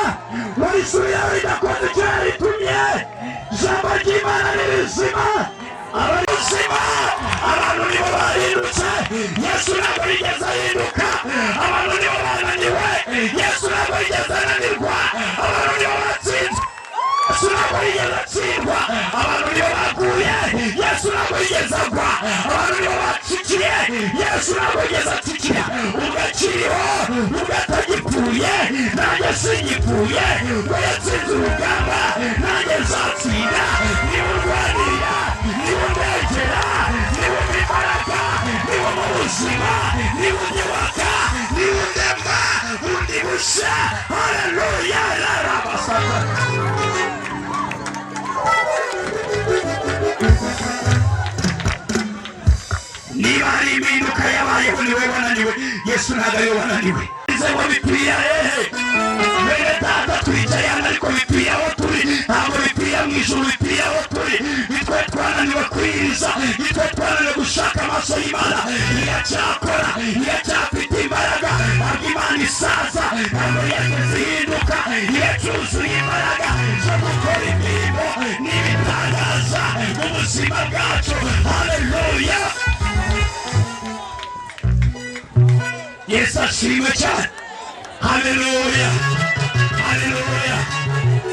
ngo risubire ridakoze icyo yaritumye. Ijambo ry'Imana ni rizima, abazima abantu nibo bahindutse. Yesu ntabwo yigeze ahinduka, abantu nibo bananiwe. Yesu ntabwo yigeze ananirwa, abantu nibo batsinzwe. Yesu ntabwo yigeze atsindwa, abantu nibo baguye. Yesu ntabwo yigeze agwa, abantu nibo bacikiye. Yesu ntabwo yigeze atsikira. Ugakiriho ugatagipfuye, nanjye singipfuye, ngo yatsinze urugamba nanjye nzatsinda. Niba urwanira, niba undegera, niba umpa imbaraga, niba mu buzima, niba unyubaka, niba undema, undi bushya. Haleluya, rarabasaka. Niba hari impinduka yabayeho ni wowe wananiwe, Yesu ntabwo ari we wananiwe. Ngo bipiriya hehe? Bene data twicaye hano ariko bipiriya aho turi, ntabwo bipiriya mu ijuru, bipiriya aho turi. Nitwe twananiwe kwiriza, nitwe twananiwe gushaka amaso y'Imana. Iracyakora, iracyafite imbaraga, ntabwo Imana isaza, ntabwo yageze ihinduka, iracyuzuye imbaraga zo gukora imirimo n'ibitangaza mu buzima bwacu. Haleluya, Yesu ashimwe cyane. Haleluya, haleluya.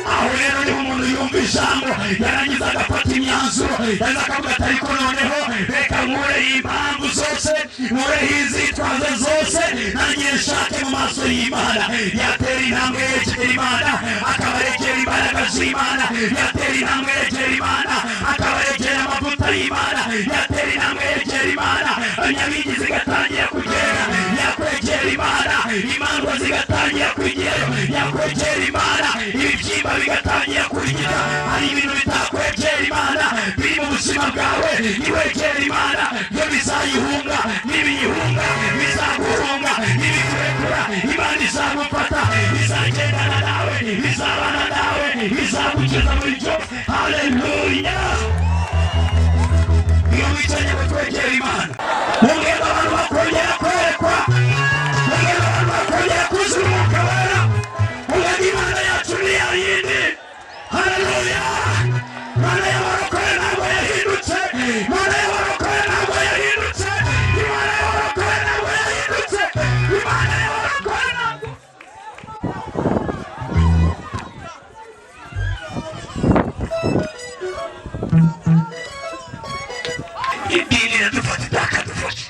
Aho rero niho umuntu yumva ijambo yarangiza agafata imyanzuro, yarangiza akavuga ati ariko noneho reka nkureho impamvu zose, nkureho inzitwazo zose, nanjye nshake mu maso y'Imana. Yatera intambwe yegera Imana, akaba yegera imbaraga z'Imana. Yatera intambwe yegera Imana, akaba yegera amavuta y'Imana. Yatera intambwe yegera Imana, nyabingi zigatangira kugenda. Yakwegera Imana, imandwa zigatangira kwigerayo. Yakwegera Imana, ibibyimba bigatangira kurigita. Hari ibintu bitakwegera Imana biri mu buzima bwawe, niwegera Imana byo bizayihunga, nibiyihunga bizaguhunga, nibikurekura Imana izagufata, izagendana nawe, izabana nawe, izagukiza muri byose. Haleluya. Iyo wicaye ngo twegere Imana, mungendo abantu bakongera kwerekwa, mungendo abantu bakongera kuzura umwuka wera, mungendo Imana yacu ni ya yindi. Haleluya. Imana y'abarokore ntabwo yahindutse, Imana y'abarokore ntabwo yahindutse, Imana y'abarokore ntabwo yahindutse, Imana y'abarokore ntabwo. Idini iradufata itakadufashe,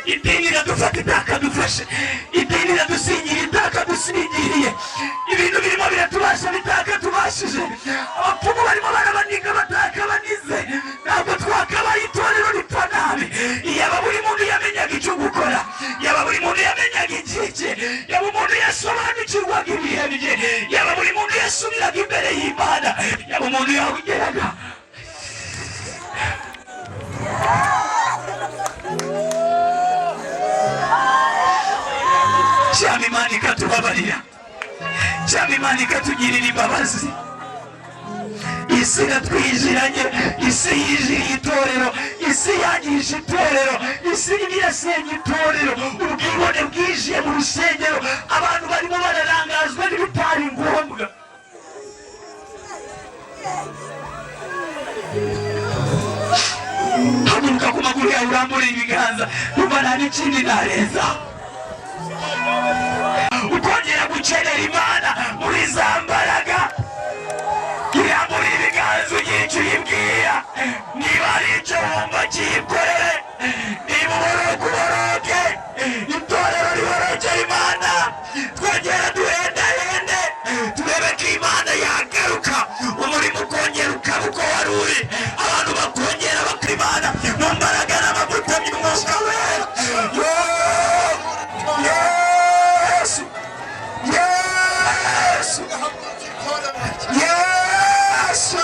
idini iradufata itakadufashe, idini iradusingira itakadusingiriye. Ibintu birimo biratubasha bitakatubashije, abapfumu barimo barabaniga batakabanize. Ntabwo twakabaye itorero ripfa nabi. Yaba buri muntu yamenyaga icyo gukora, yaba buri muntu yamenyaga igihe cye, yaba umuntu yasobanukirwaga ibihe bye, yaba buri muntu yasubiraga imbere y'Imana, yaba umuntu yawugeraga. Cyangwa Imana ikatubabarira, cyangwa Imana ikatugirira imbabazi. Isi iratwijiranye, isi yijiriye itorero, isi yangije itorero, isi irasenya itorero. Ubwibone bwijiye mu rusengero, abantu barimo bararangazwa n'ibitari ngombwa. Haguruka ku maguru amaguru yawe urambura ibiganza numva nta n'ikindi nareza ukongera gukenera Imana muri za mbaraga irambura ibiganza ugira icyo uyibwira niba ari icyo wumva kiyikorere niba uboroga uboroge itorero riborogera Imana twongera duhendahende turebe ko Imana yagaruka umurimo ukongera ukaba uko wari uri abantu bakongera bakora Imana mu mbaraga n'amavuta by'umwuka wera Yesu Yesu Yesu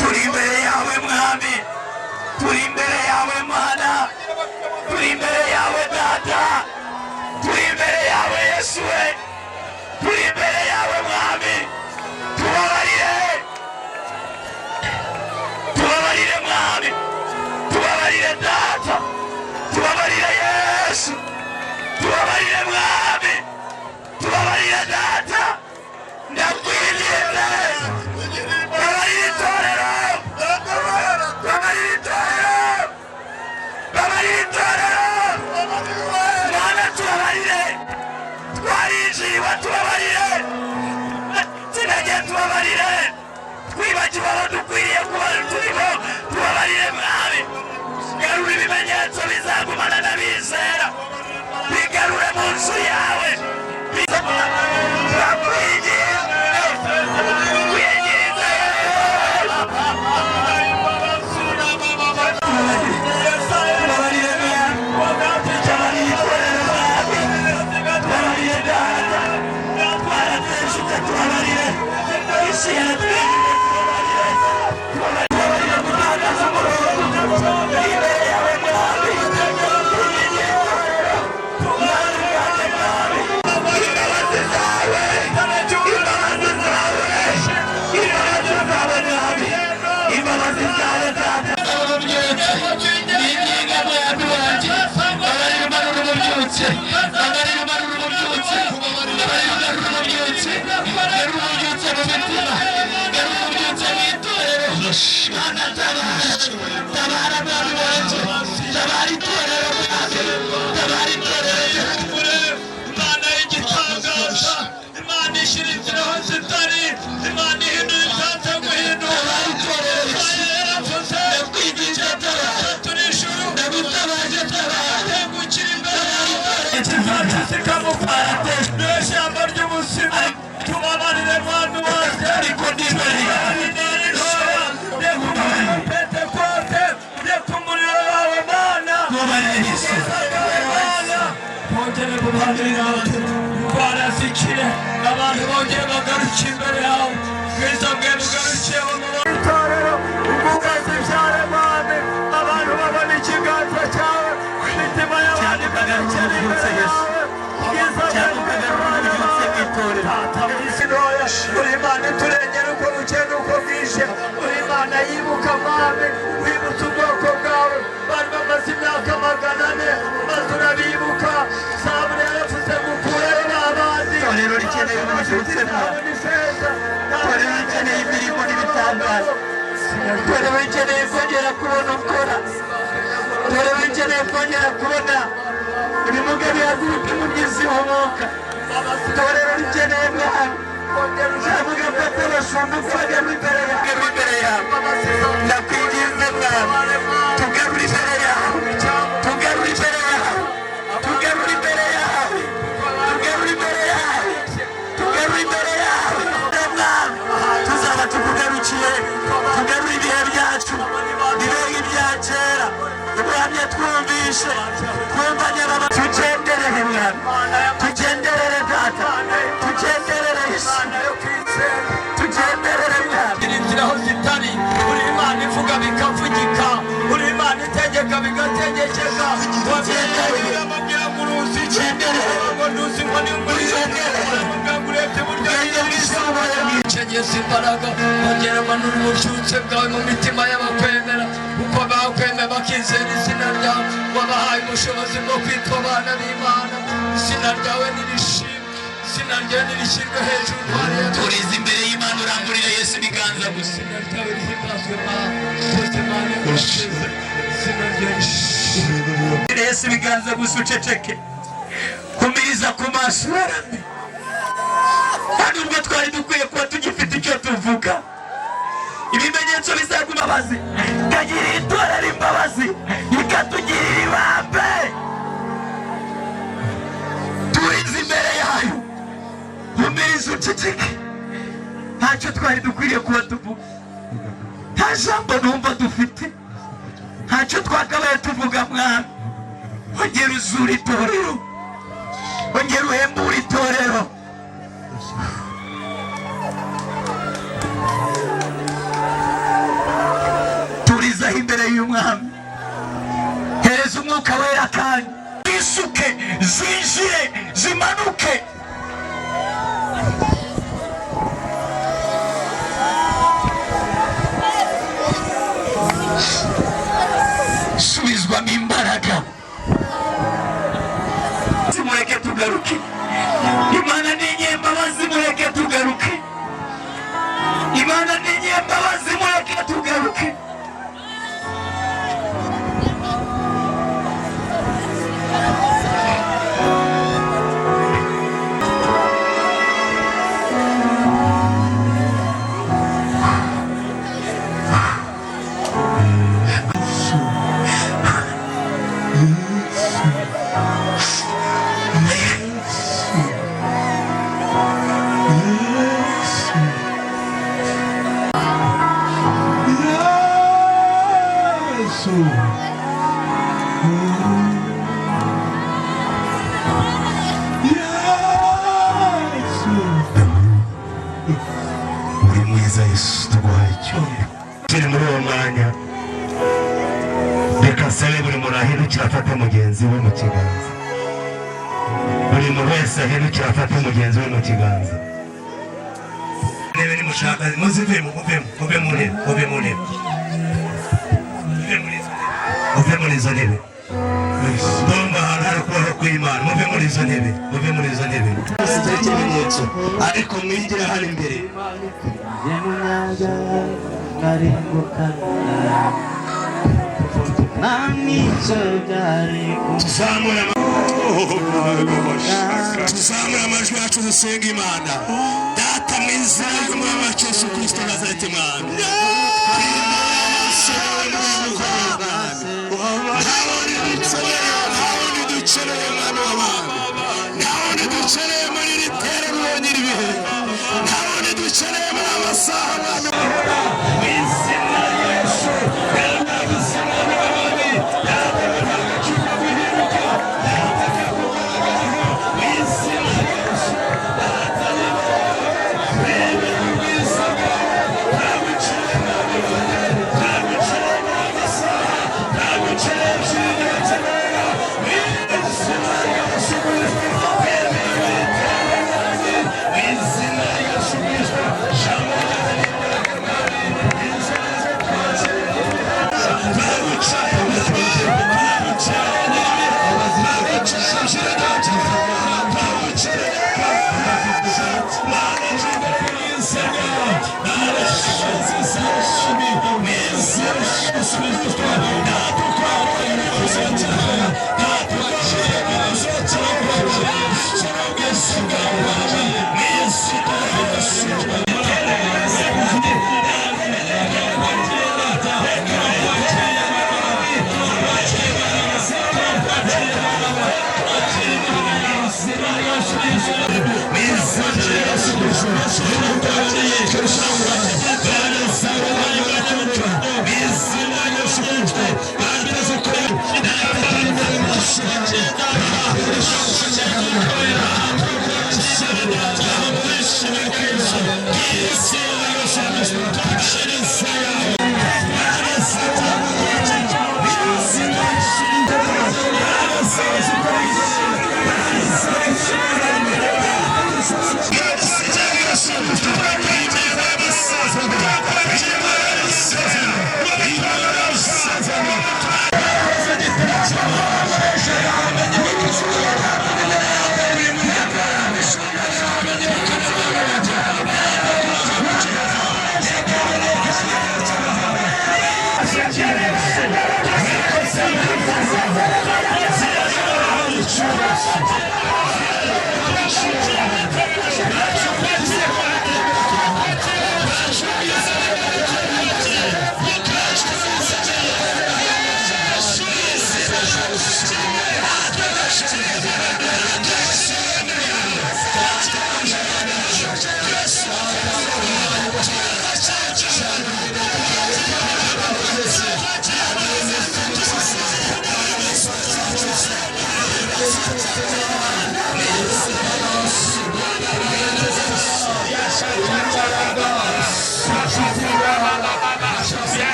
turi imbere yawe mwami turi imbere yawe Mana turi imbere yawe Data turi imbere yawe Yesu we turi imbere yawe mwami tubabarire tubabarire mwami tubabarire Data tubabarire Yesu tubabarire mwami tubabarire Data ndakwinginze babarire itorero babarire itorero babarire itorero Mana tubabarire twarinjiriwe tubabarire sinajye tubabarire twibagiwe aho dukwiriye kuba turimo tubabarire mwami garura ibimenyetso bizagumana n'abizera bigarure mu nzu yawe barazikire abantu bongere bagaruke imbere yawe bwiza bwe bugarukiye mu itorero ubugazi byare mwami abantu babona ikiganza cyawe imitima y'abandi bagakira imbere yawe bwiza bwe bugarukiye mu itorero isi ntoya uri Imana iturengera uko bukeye n'uko bwije uri Imana yibuka mwami wibutsa ubwoko bwawe bari bamaze imyaka 400 maze urabibuka Zaburi yaravuze gukureyo n'abandi itorero rikeneye ububyutse bwawe itorero rikeneye imirimo n'ibitangaza itorero rikeneye kongera kubona ukora itorero rikeneye kongera kubona ibimuga bihaguruka mu by'isi y'umwuka itorero rikeneye mwami uzavuga fata abashumba ufage imbere yawe ndakwinginze mwami tugarure imbere yawe tugarure imbere yawe tugarure imbere yawe tugarure imbere yawe tugarure imbere yawe mwami tuzaba tukugarukiye tugarure ibihe byacu birenga ibya kera ubuhamya twumvishe twumvanye tugenderere mwami tugenderere Data tugenderere Yesu tugenderere mwami inzira aho zitari uri Imana ivuga bikavugika uri Imana itegeka bigategekeka wabyemeye amabwira ngo uruzi igenderere ngo ntuzi ngo ni muri urebye buryo Yesu imbaraga ongera manura ububyutse bwawe mu mitima y'abakwemera uko bakwemera bakizera izina ryawe wabahaye ubushobozi bwo kwitwa abana b'Imana izina ryawe nirishimwe izina ryawe nirishyirwe hejuru turize imbere y'Imana urangurire Yesu ibiganza gusa izina ryawe rihimbazwe Mana Yesu ibiganza gusa uceceke kumiriza ku maso yaramye kandi ubwo twari dukwiye kuba tugifite icyo tuvuga ibimenyetso bizaguma bazi kagirira itorero imbabazi ikatugirira ibambe turinze imbere yayo kumiriza uceceke ntacyo twari dukwiriye kuba tuvuga nta jambo numva dufite ntacyo twakabaye tuvuga mwami ongera uzura itorero ongera uhembura itorero turizaho imbere y'umwami hereza umwuka wera kandi zisuke zinjire zimanuke subizwamo imbaraga mureke tugaruke imana ni inyembabazi mureke tugaruke imana ni inyembabazi mureke tugaruke uri mwiza Yesu tuguhaye icyubahiro turi muri uwo mwanya reka sabe buri muntu ahindukira afate mugenzi we mu kiganza buri muntu wese ahindukira afate mugenzi we mu kiganza niba nimushaka muzivemo muve mu ntebe muve muri izo ntebe ndumva ahantu hari kubaho kw'Imana muve muri izo ntebe si ikimenyetso ariko mwigire hano imbere tuzamura amajwi yacu dusenga Imana data mu izina ry'umwami wacu Yesu Kristo Nazareti mwami dukeneye mwana w'abantu ntabone dukeneye muri iri terero wongera ibihe ntabone dukeneye muri amasaha mwami mu izina rya Yesu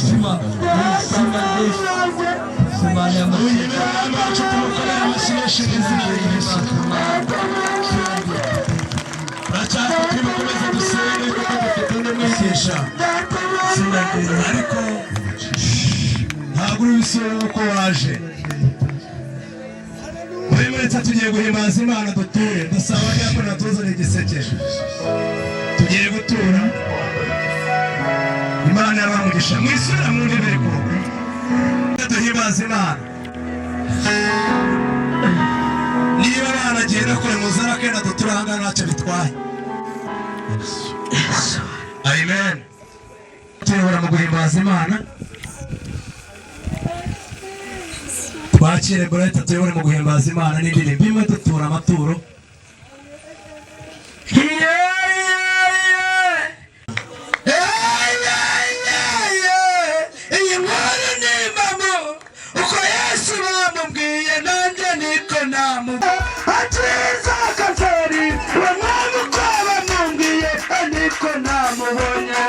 shima shima shima ya uyibera amacu tumukorera amashimeshe n'izina ry'Yesu uracyari kwimukomeza dusenge kuko dufite undi mwigisha ariko ntabwo uri bisubira uko waje muri muretse tugiye guhimbaza Imana duture dusaba ko natuzana igiseke tugiye gutura Imana yabamugisha mwisura mu ndebere ko duhimbaza Imana niba abana agenda kure muzara kenda dutura hanga ntacyo bitwaye amen tuyobora mu guhimbaza Imana twakire Goreta tuyobore mu guhimbaza Imana n'indirimbo imwe dutura amaturo iyi nkuru nimbamo uko Yesu bamubwiye nanjye niko namubwiye akiza kanseri uwo mwami uko bamubwiye niko namubonye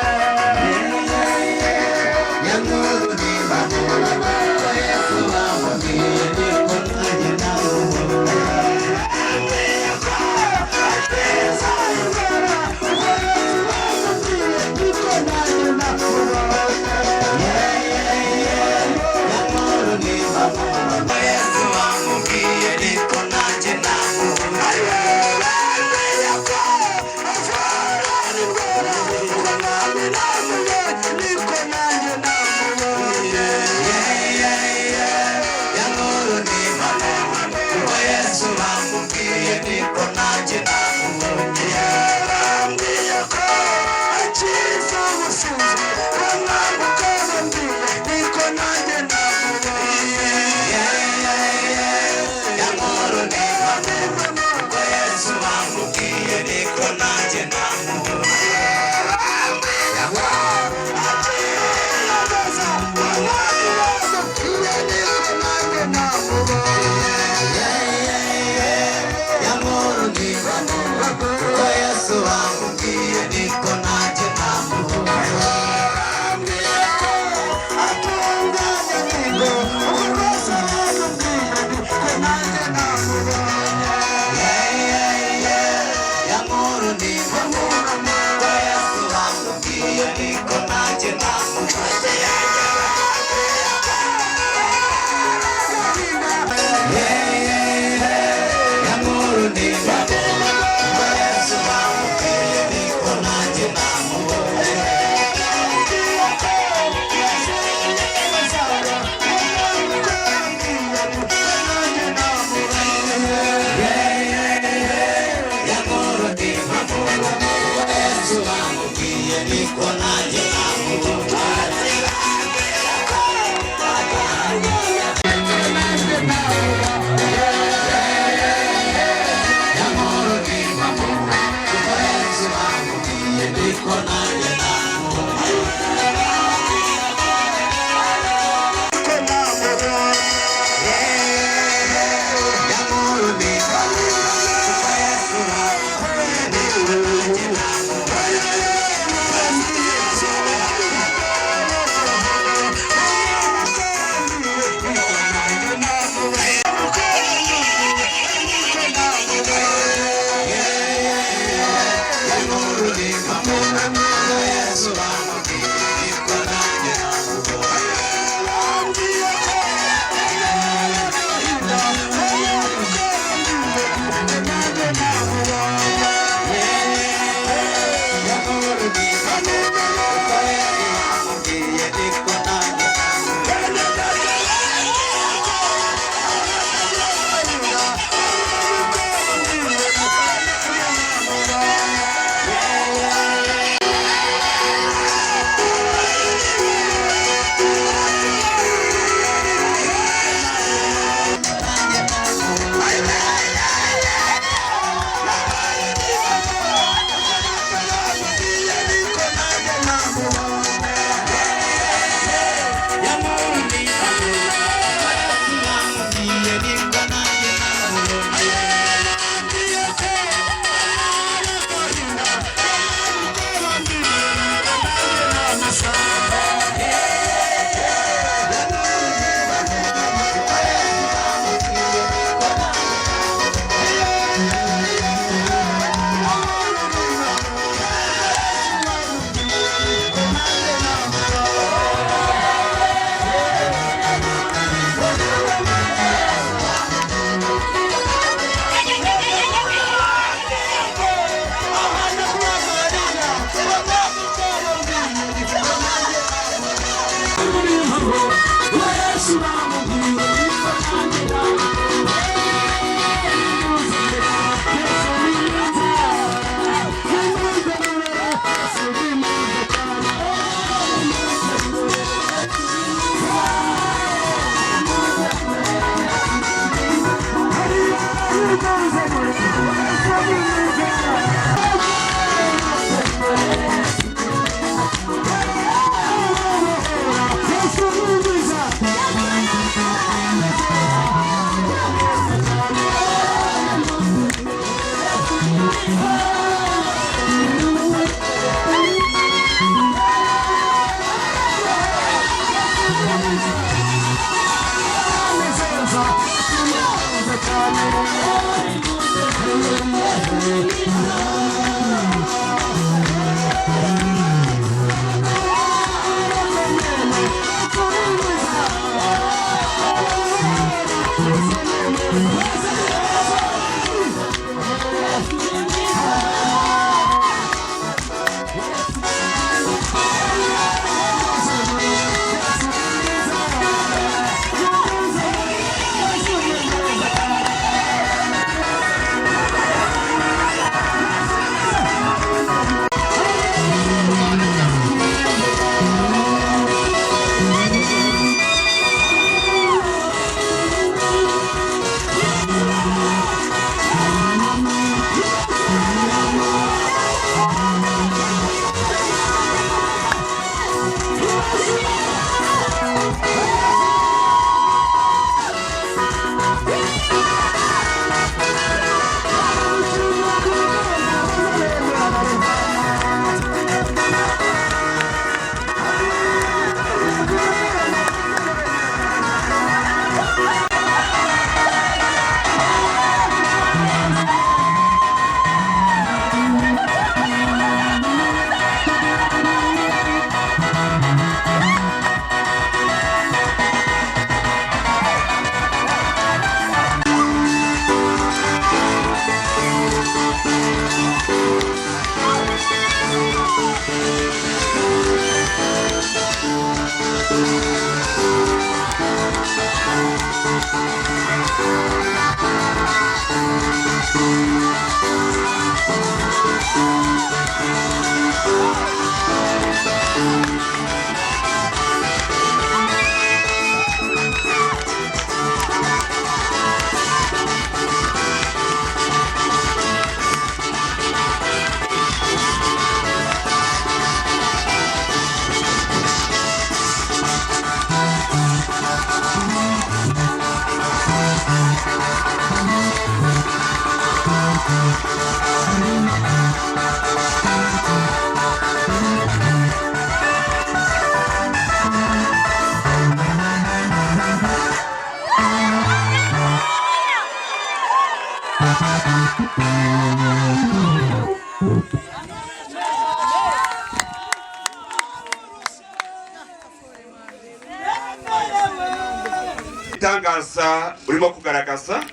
igitangaza urimo kugaragaza.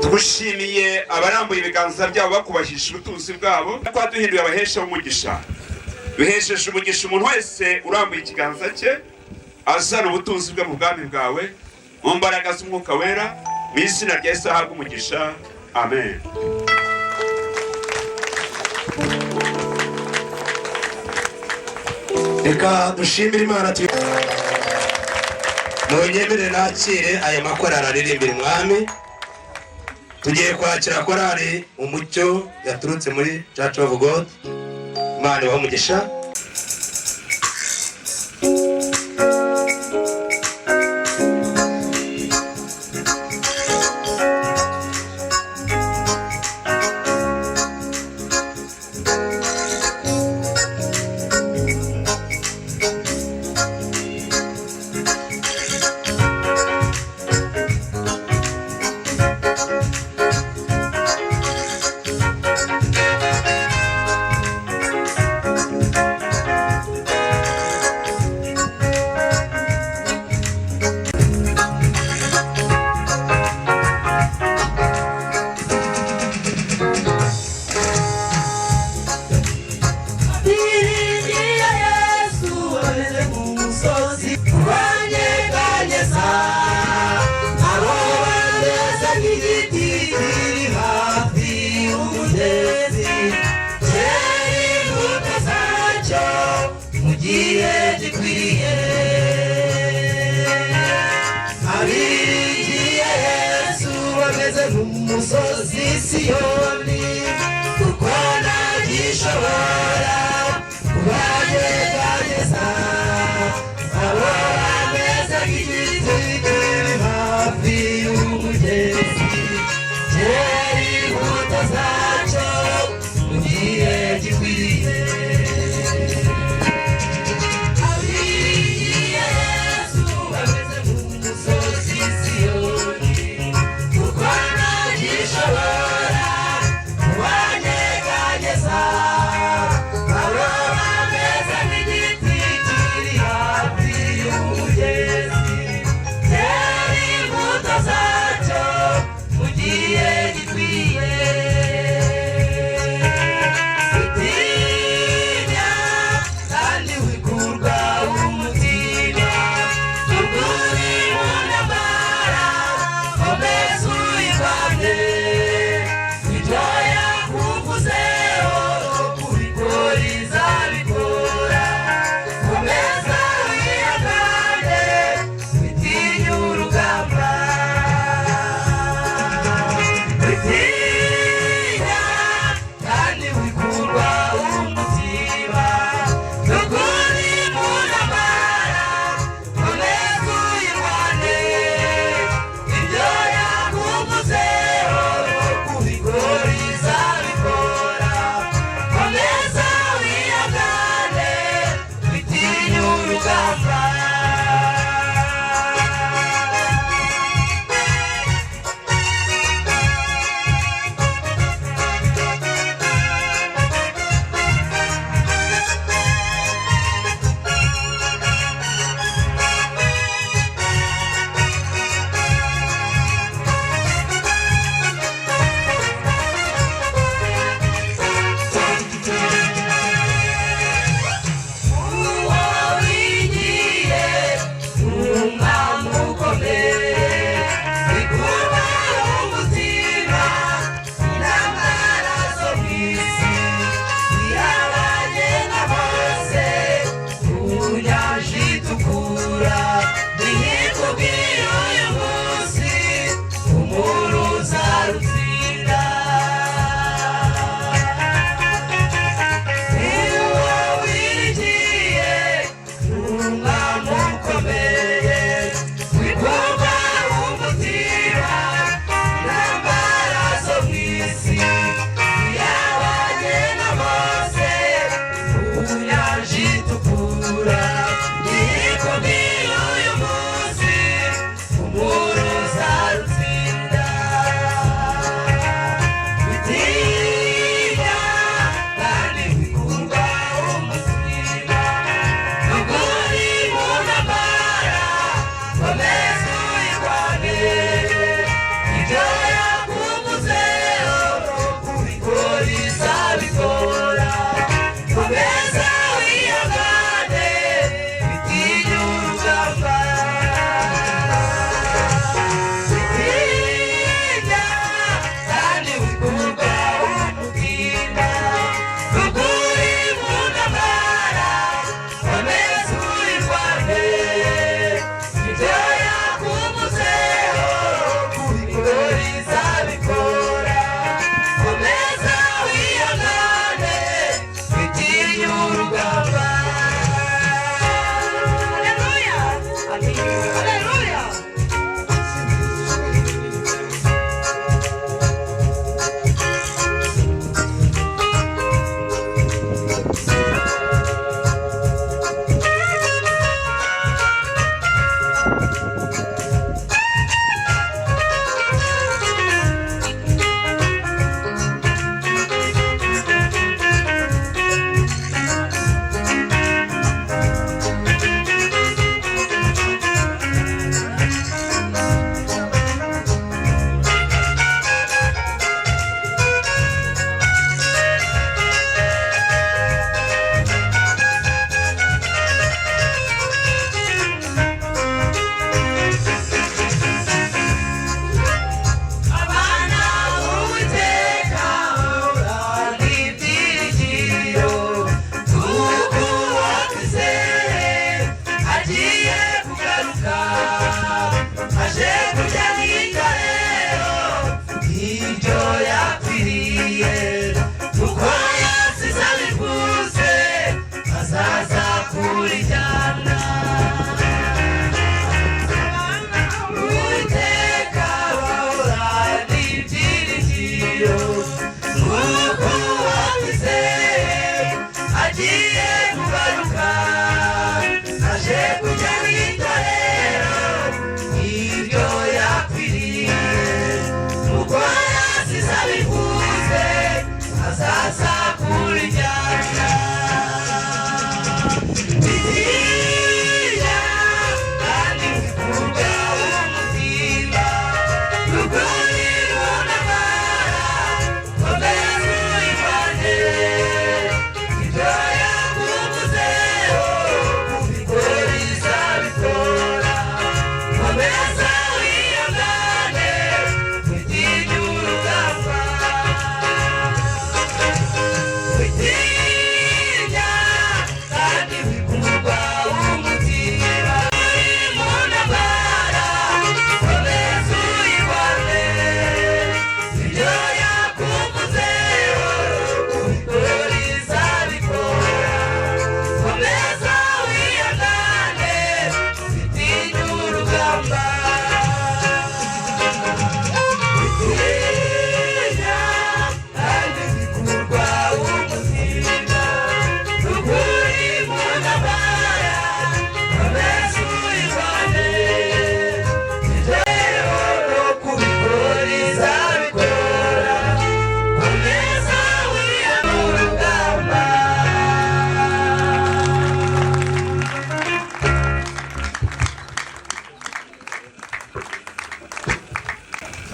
Tugushimiye abarambuye ibiganza byabo bakubashisha ubutunzi bwabo, kwa duhinduye abahesha umugisha. Duhesheje umugisha umuntu wese urambuye ikiganza cye azana ubutunzi bwe mu bwami bwawe, mu mbaraga z'umwuka wera, mu izina rya Yesu ahabwe umugisha. Amen. Reka dushimire Imana. Munyemere nakire aya makorari aririmbira umwami. Tugiye kwakira korari Umucyo yaturutse muri Church of God. Imana ibahe umugisha.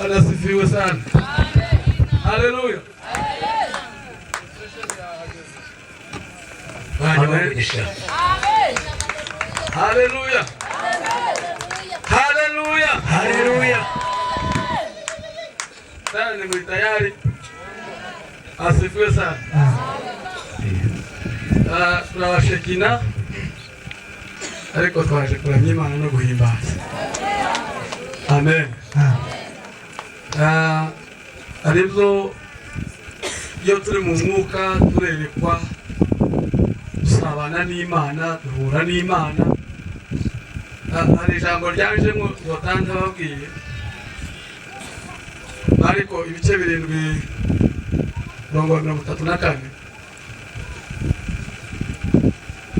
Anasifiwe sana. Haleluya. Haleluya. Haleluya. Haleluya. Haleluya. Sasa ni tayari. Asifiwe sana. Tunawashekina ariko twaje kuramya Imana no guhimbaza. Amen. Aribyo iyo turi mu mwuka turerekwa dusabana n'Imana, duhura n'Imana. Hari ijambo ryanjemo Yotanda babwiye ariko ibice 7:34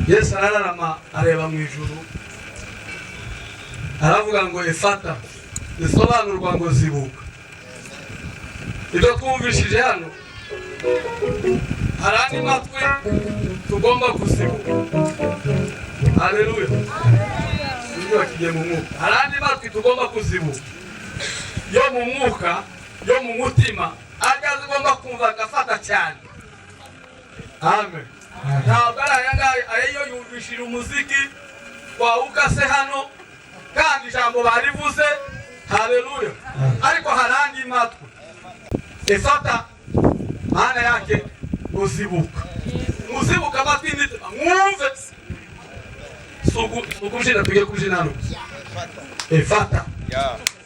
Yesu arararama areba mu ijuru aravuga ngo efata bisobanurwa ngo zibuka. Ibyo twumvishije hano harandi matwi tugomba kuzibuka. Haleluya. Iyo kigiye mu mwuka harandi matwi tugomba kuzibuka. Yo mu mwuka yo mu mutima agaze ugomba kumva gafata cyane. Amen. Ntabwo ariyo yumvishira umuziki wawukase hano kandi ijambo barivuze. Haleluya. Ariko harandi matwi efata maana yake uzibuka. Uzibuka matwi nitima mwumve. Sukushina tuge kushina efata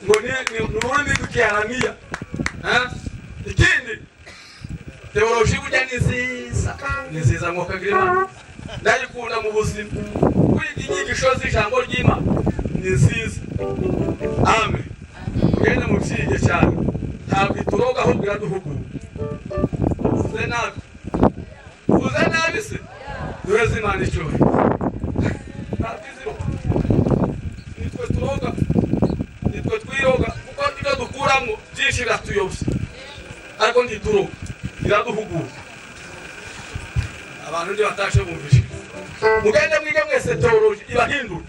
ngo ni ururimi rw'ikiharaniya. Ikindi teoloji burya ni nziza ngo kagirima ndayikunda mu buzima. Kwiga inyigisho z'ijambo ry'Imana ni nziza. Amen. Ugende mu byige cyane ntabwo ituroga ahubwo iraduhugura. Uze nabi se duheze Imana icyubahiro. Nitwe turoga nitwe twiroga kuko ibyo dukuramo byinshi biratuyobya ariko ntituroga iraduhugura. Abantu ndi batashe bumvishe mugende mwige mwese teoloji ibahindura.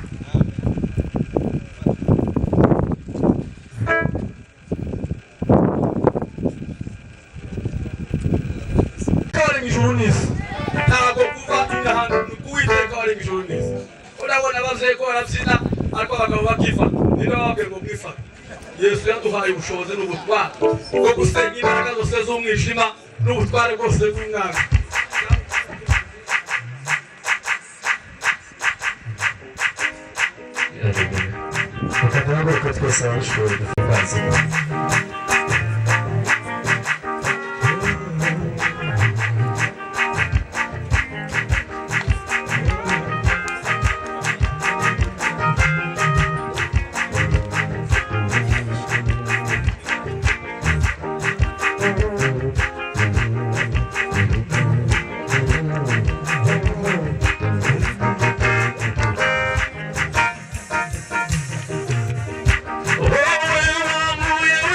Ntabwo kuva indahanga kuwiteka wari ijuru neza. Urabona abavyeyi ko barabyina ariko abagabo bakifata. Niba babwiye ngo mwifata. Yesu yaduhaye ubushobozi n'ubutware bwo gusenya imbaraga zose z'umwijima n'ubutware bwose bw'umwana. Ukatanga twese abashoboye gufungaza. Oh,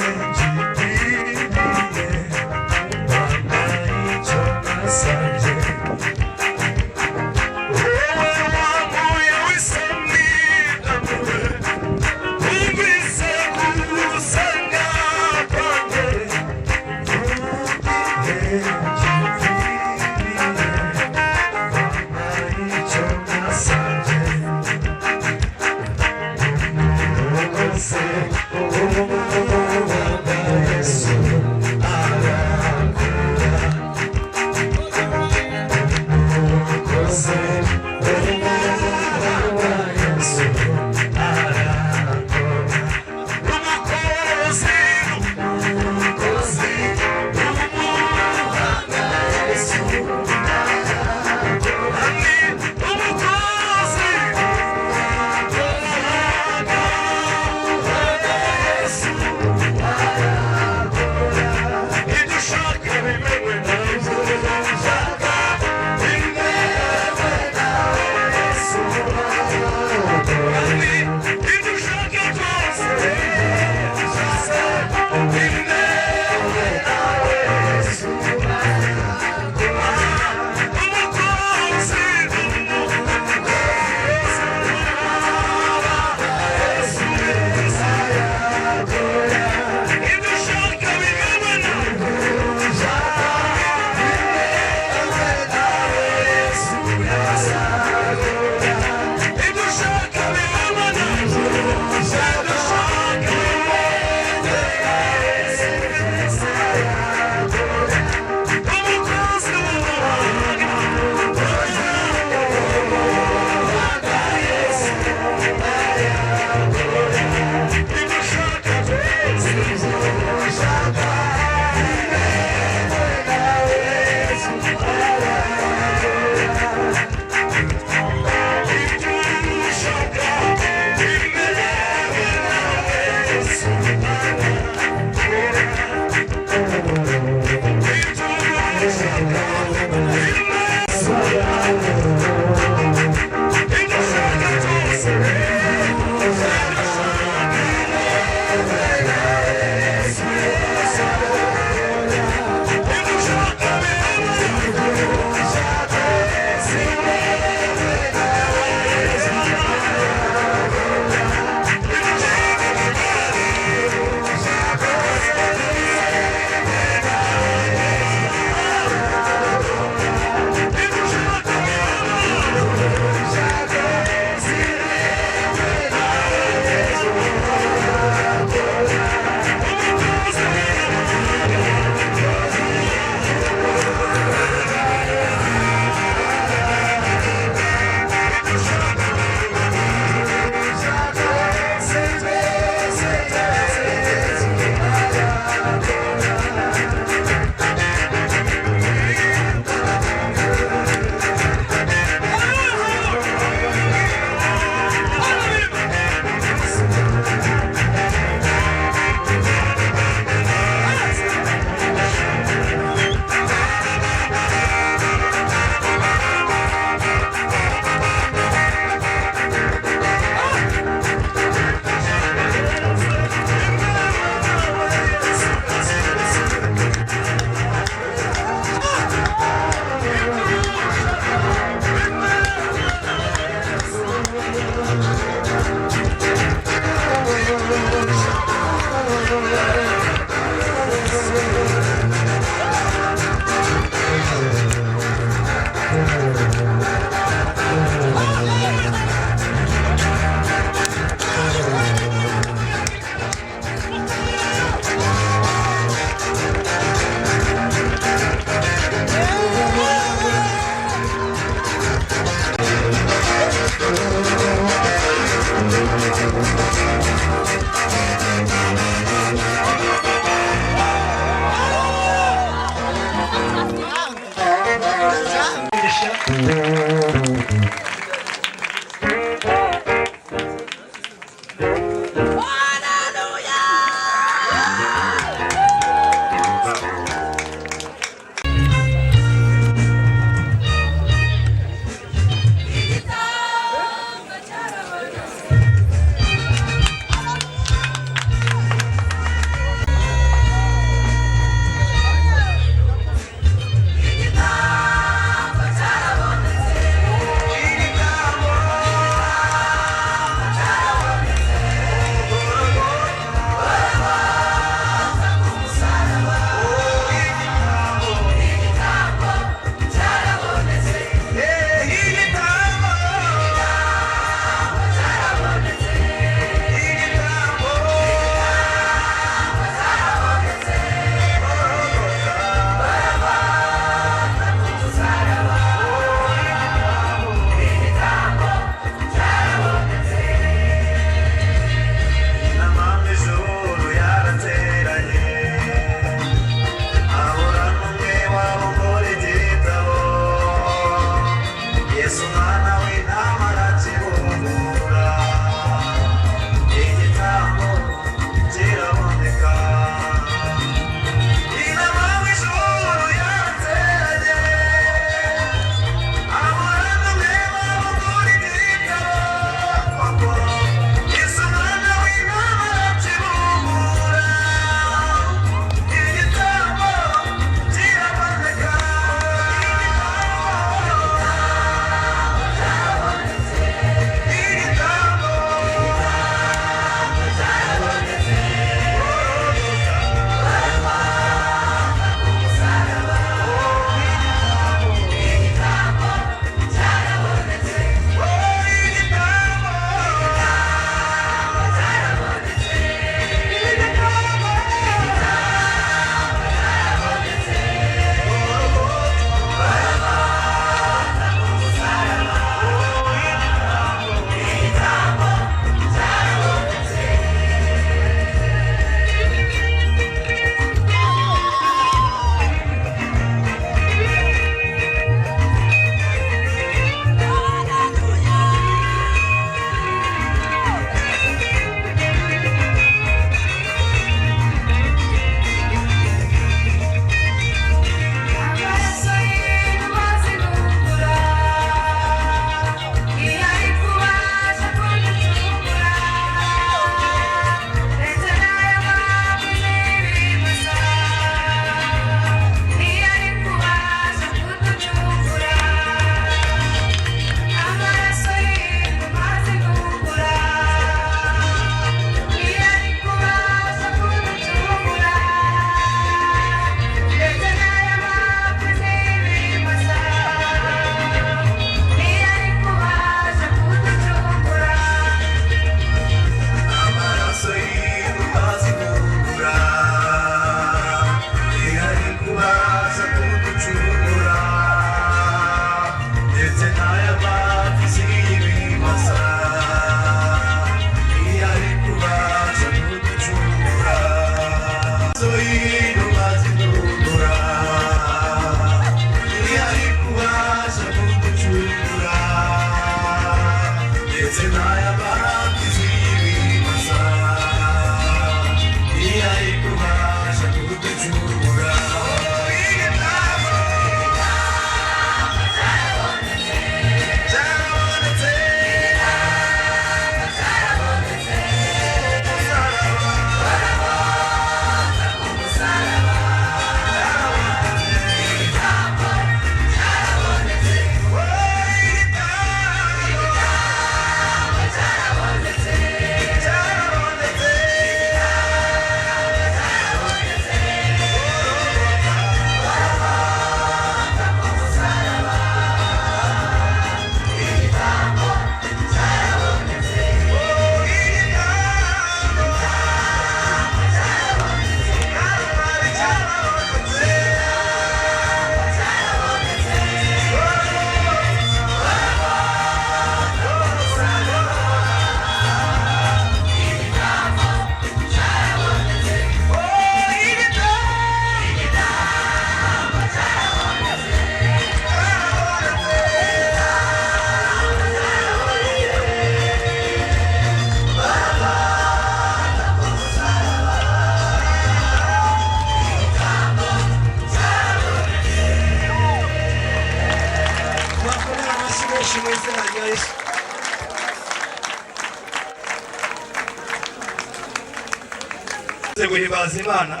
guhimbaza Imana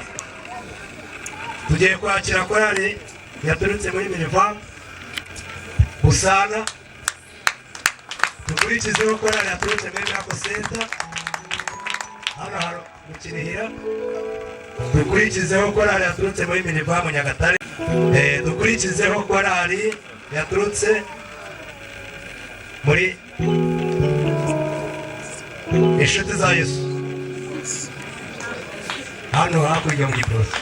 tugiye kwakira korali yaturutse muri Minivam Busana, dukurikizeho korali yaturutse muri Miracle Center hano mu Kinihira, dukurikizeho korali yaturutse muri Minivam Nyagatare, dukurikizeho korali yaturutse muri Inshuti za Yesu hano hakurya mu Giporoso,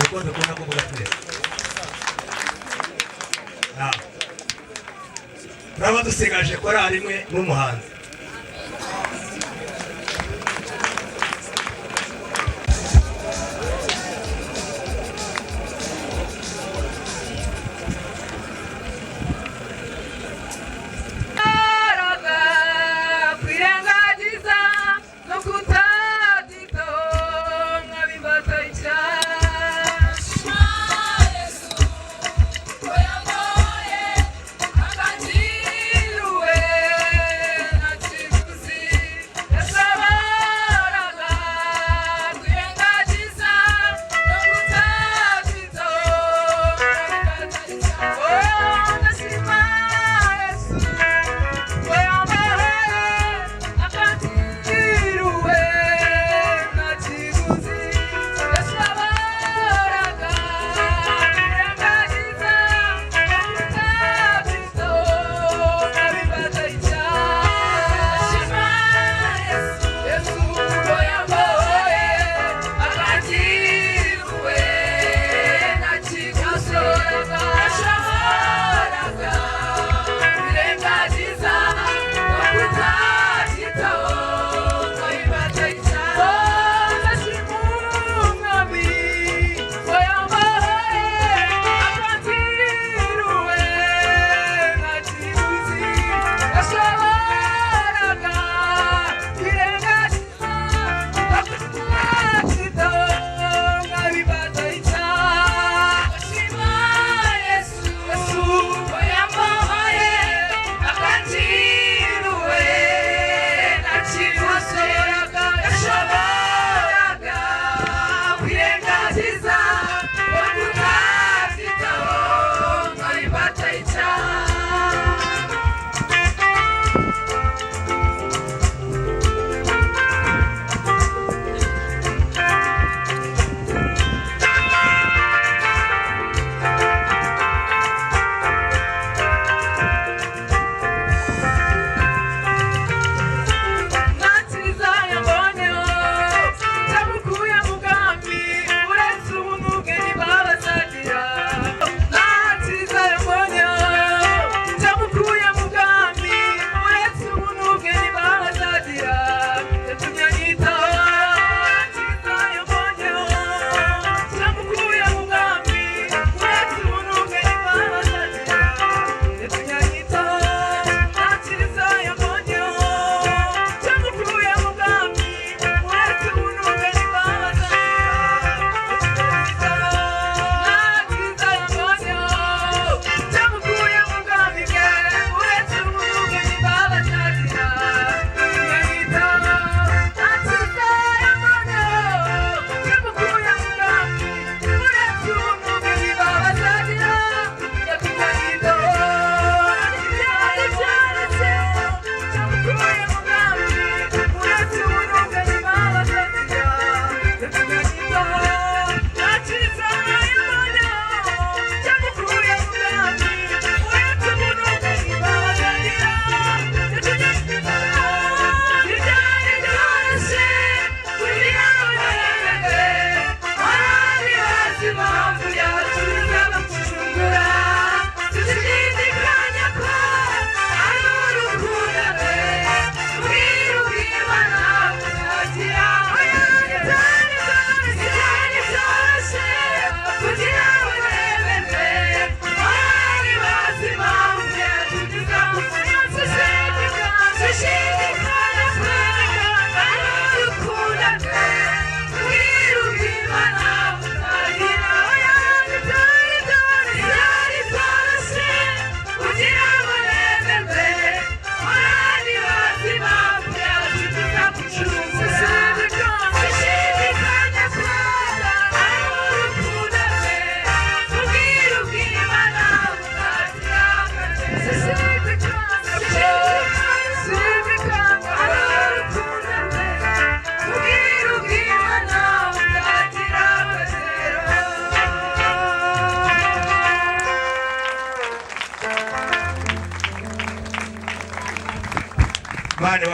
uko dukunda kuvuga twese. Turaba dusigaje korali imwe n'umuhanzi.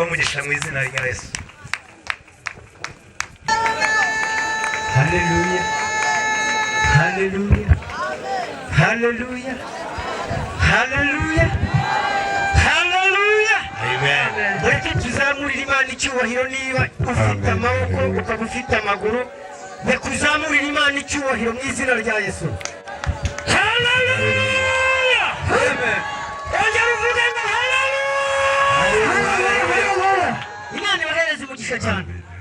baha umugisha mu izina rya Yesu. Haleluya, haleluya, haleluya, haleluya, haleluya. Amen. Mureke tuzamurire Imana icyubahiro. Niba ufite amaboko ukaba ufite amaguru, reka uzamurire Imana icyubahiro mu izina rya Yesu. Haleluya. Amen. Ongera uvuge ngo haleluya. Imana ibahereze umugisha cyane.